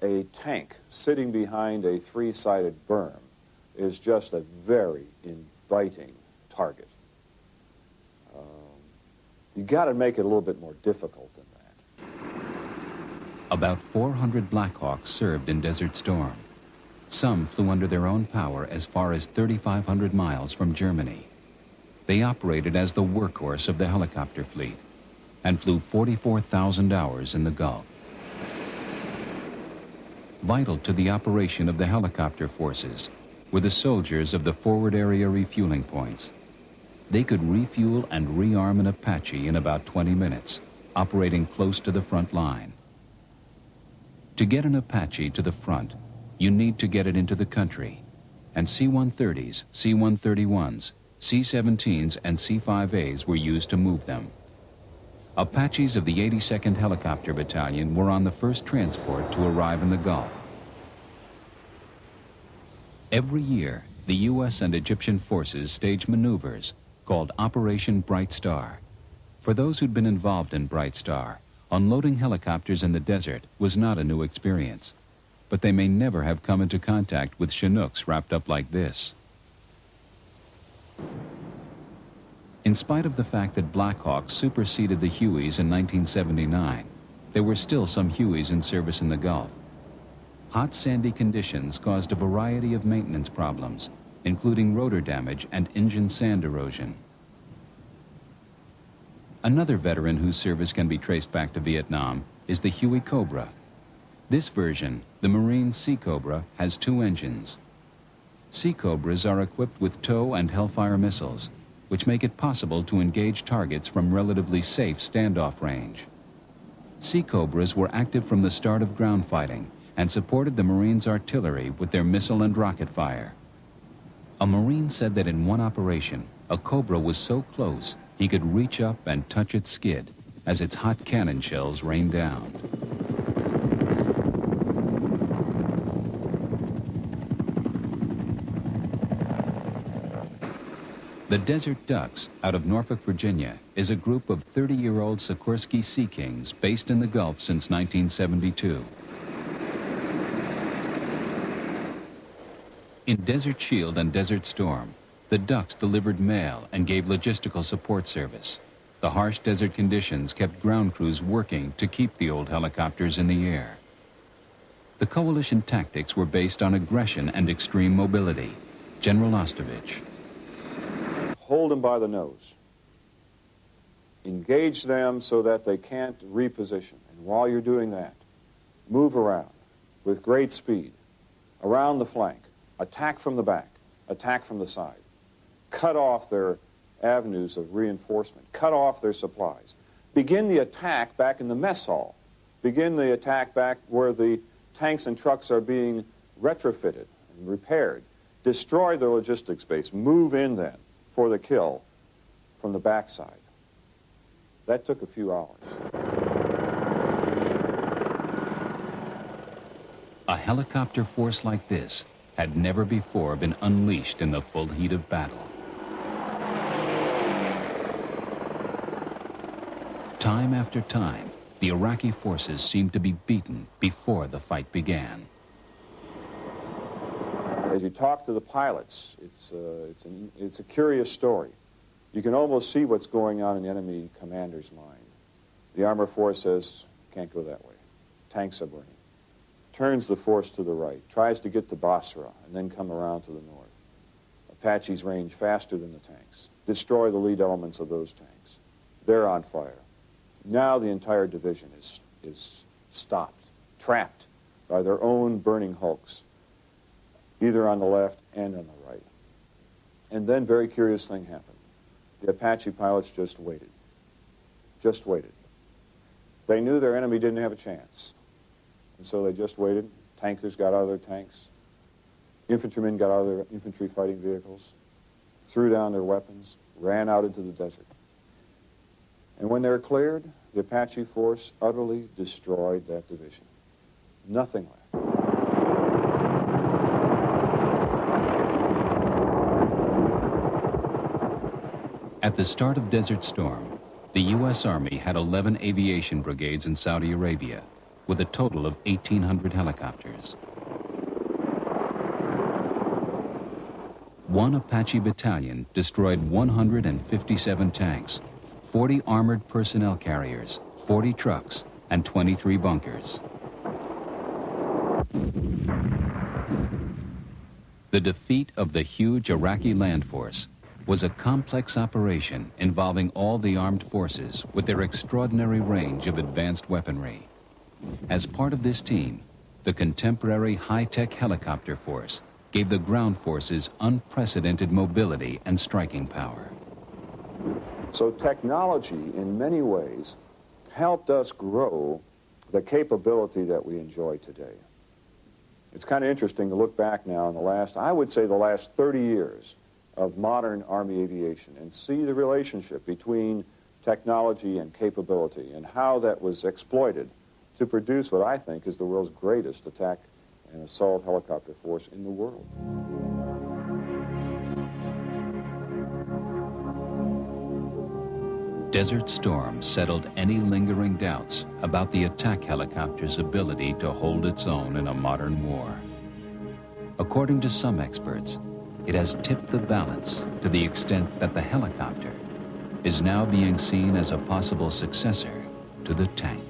G: a tank sitting behind a 3-sided berm is just a very inviting target. You got to make it a little bit more difficult than that.
A: About 400 Black Hawks served in Desert Storm. Some flew under their own power as far as 3,500 miles from Germany. They operated as the workhorse of the helicopter fleet and flew 44,000 hours in the Gulf. Vital to the operation of the helicopter forces were the soldiers of the forward area refueling points. They could refuel and rearm an Apache in about 20 minutes, operating close to the front line. To get an Apache to the front, you need to get it into the country, and C-130s, C-131s, C-17s, and C-5As were used to move them. Apaches of the 82nd Helicopter Battalion were on the first transport to arrive in the Gulf. Every year, the U.S. and Egyptian forces stage maneuvers called Operation Bright Star. For those who'd been involved in Bright Star, unloading helicopters in the desert was not a new experience, but they may never have come into contact with Chinooks wrapped up like this. In spite of the fact that Black Hawks superseded the Hueys in 1979, there were still some Hueys in service in the Gulf. Hot, sandy conditions caused a variety of maintenance problems, including rotor damage and engine sand erosion. Another veteran whose service can be traced back to Vietnam is the Huey Cobra. This version, the Marine Sea Cobra, has 2 engines. Sea Cobras are equipped with TOW and Hellfire missiles, which make it possible to engage targets from relatively safe standoff range. Sea Cobras were active from the start of ground fighting and supported the Marines' artillery with their missile and rocket fire. A Marine said that in one operation, a Cobra was so close he could reach up and touch its skid as its hot cannon shells rained down. The Desert Ducks, out of Norfolk, Virginia, is a group of 30-year-old Sikorsky Sea Kings based in the Gulf since 1972. In Desert Shield and Desert Storm, the Ducks delivered mail and gave logistical support service. The harsh desert conditions kept ground crews working to keep the old helicopters in the air. The coalition tactics were based on aggression and extreme mobility. General Ostovich.
G: Hold them by the nose. Engage them so that they can't reposition. And while you're doing that, move around with great speed, around the flank, attack from the back, attack from the side. Cut off their avenues of reinforcement, cut off their supplies. Begin the attack back in the mess hall. Begin the attack back where the tanks and trucks are being retrofitted and repaired. Destroy the logistics base. Move in then for the kill from the backside. That took a few hours.
A: A helicopter force like this had never before been unleashed in the full heat of battle. Time after time, the Iraqi forces seemed to be beaten before the fight began.
G: As you talk to the pilots, it's a curious story. You can almost see what's going on in the enemy commander's mind. The armor force says, can't go that way. Tanks are burning. Turns the force to the right, tries to get to Basra, and then come around to the north. Apaches range faster than the tanks. Destroy the lead elements of those tanks. They're on fire. Now the entire division is stopped, trapped by their own burning hulks, either on the left and on the right. And then very curious thing happened. The Apache pilots just waited. Just waited. They knew their enemy didn't have a chance. And so they just waited. Tankers got out of their tanks. Infantrymen got out of their infantry fighting vehicles, threw down their weapons, ran out into the desert. And when they were cleared, the Apache force utterly destroyed that division. Nothing left.
A: At the start of Desert Storm, the U.S. Army had 11 aviation brigades in Saudi Arabia, with a total of 1,800 helicopters. One Apache battalion destroyed 157 tanks, 40 armored personnel carriers, 40 trucks, and 23 bunkers. The defeat of the huge Iraqi land force was a complex operation involving all the armed forces with their extraordinary range of advanced weaponry. As part of this team, the contemporary high-tech helicopter force gave the ground forces unprecedented mobility and striking power.
G: So technology, in many ways, helped us grow the capability that we enjoy today. It's kind of interesting to look back now in the last, I would say the last 30 years of modern Army aviation and see the relationship between technology and capability and how that was exploited to produce what I think is the world's greatest attack and assault helicopter force in the world.
A: Desert Storm settled any lingering doubts about the attack helicopter's ability to hold its own in a modern war. According to some experts, it has tipped the balance to the extent that the helicopter is now being seen as a possible successor to the tank.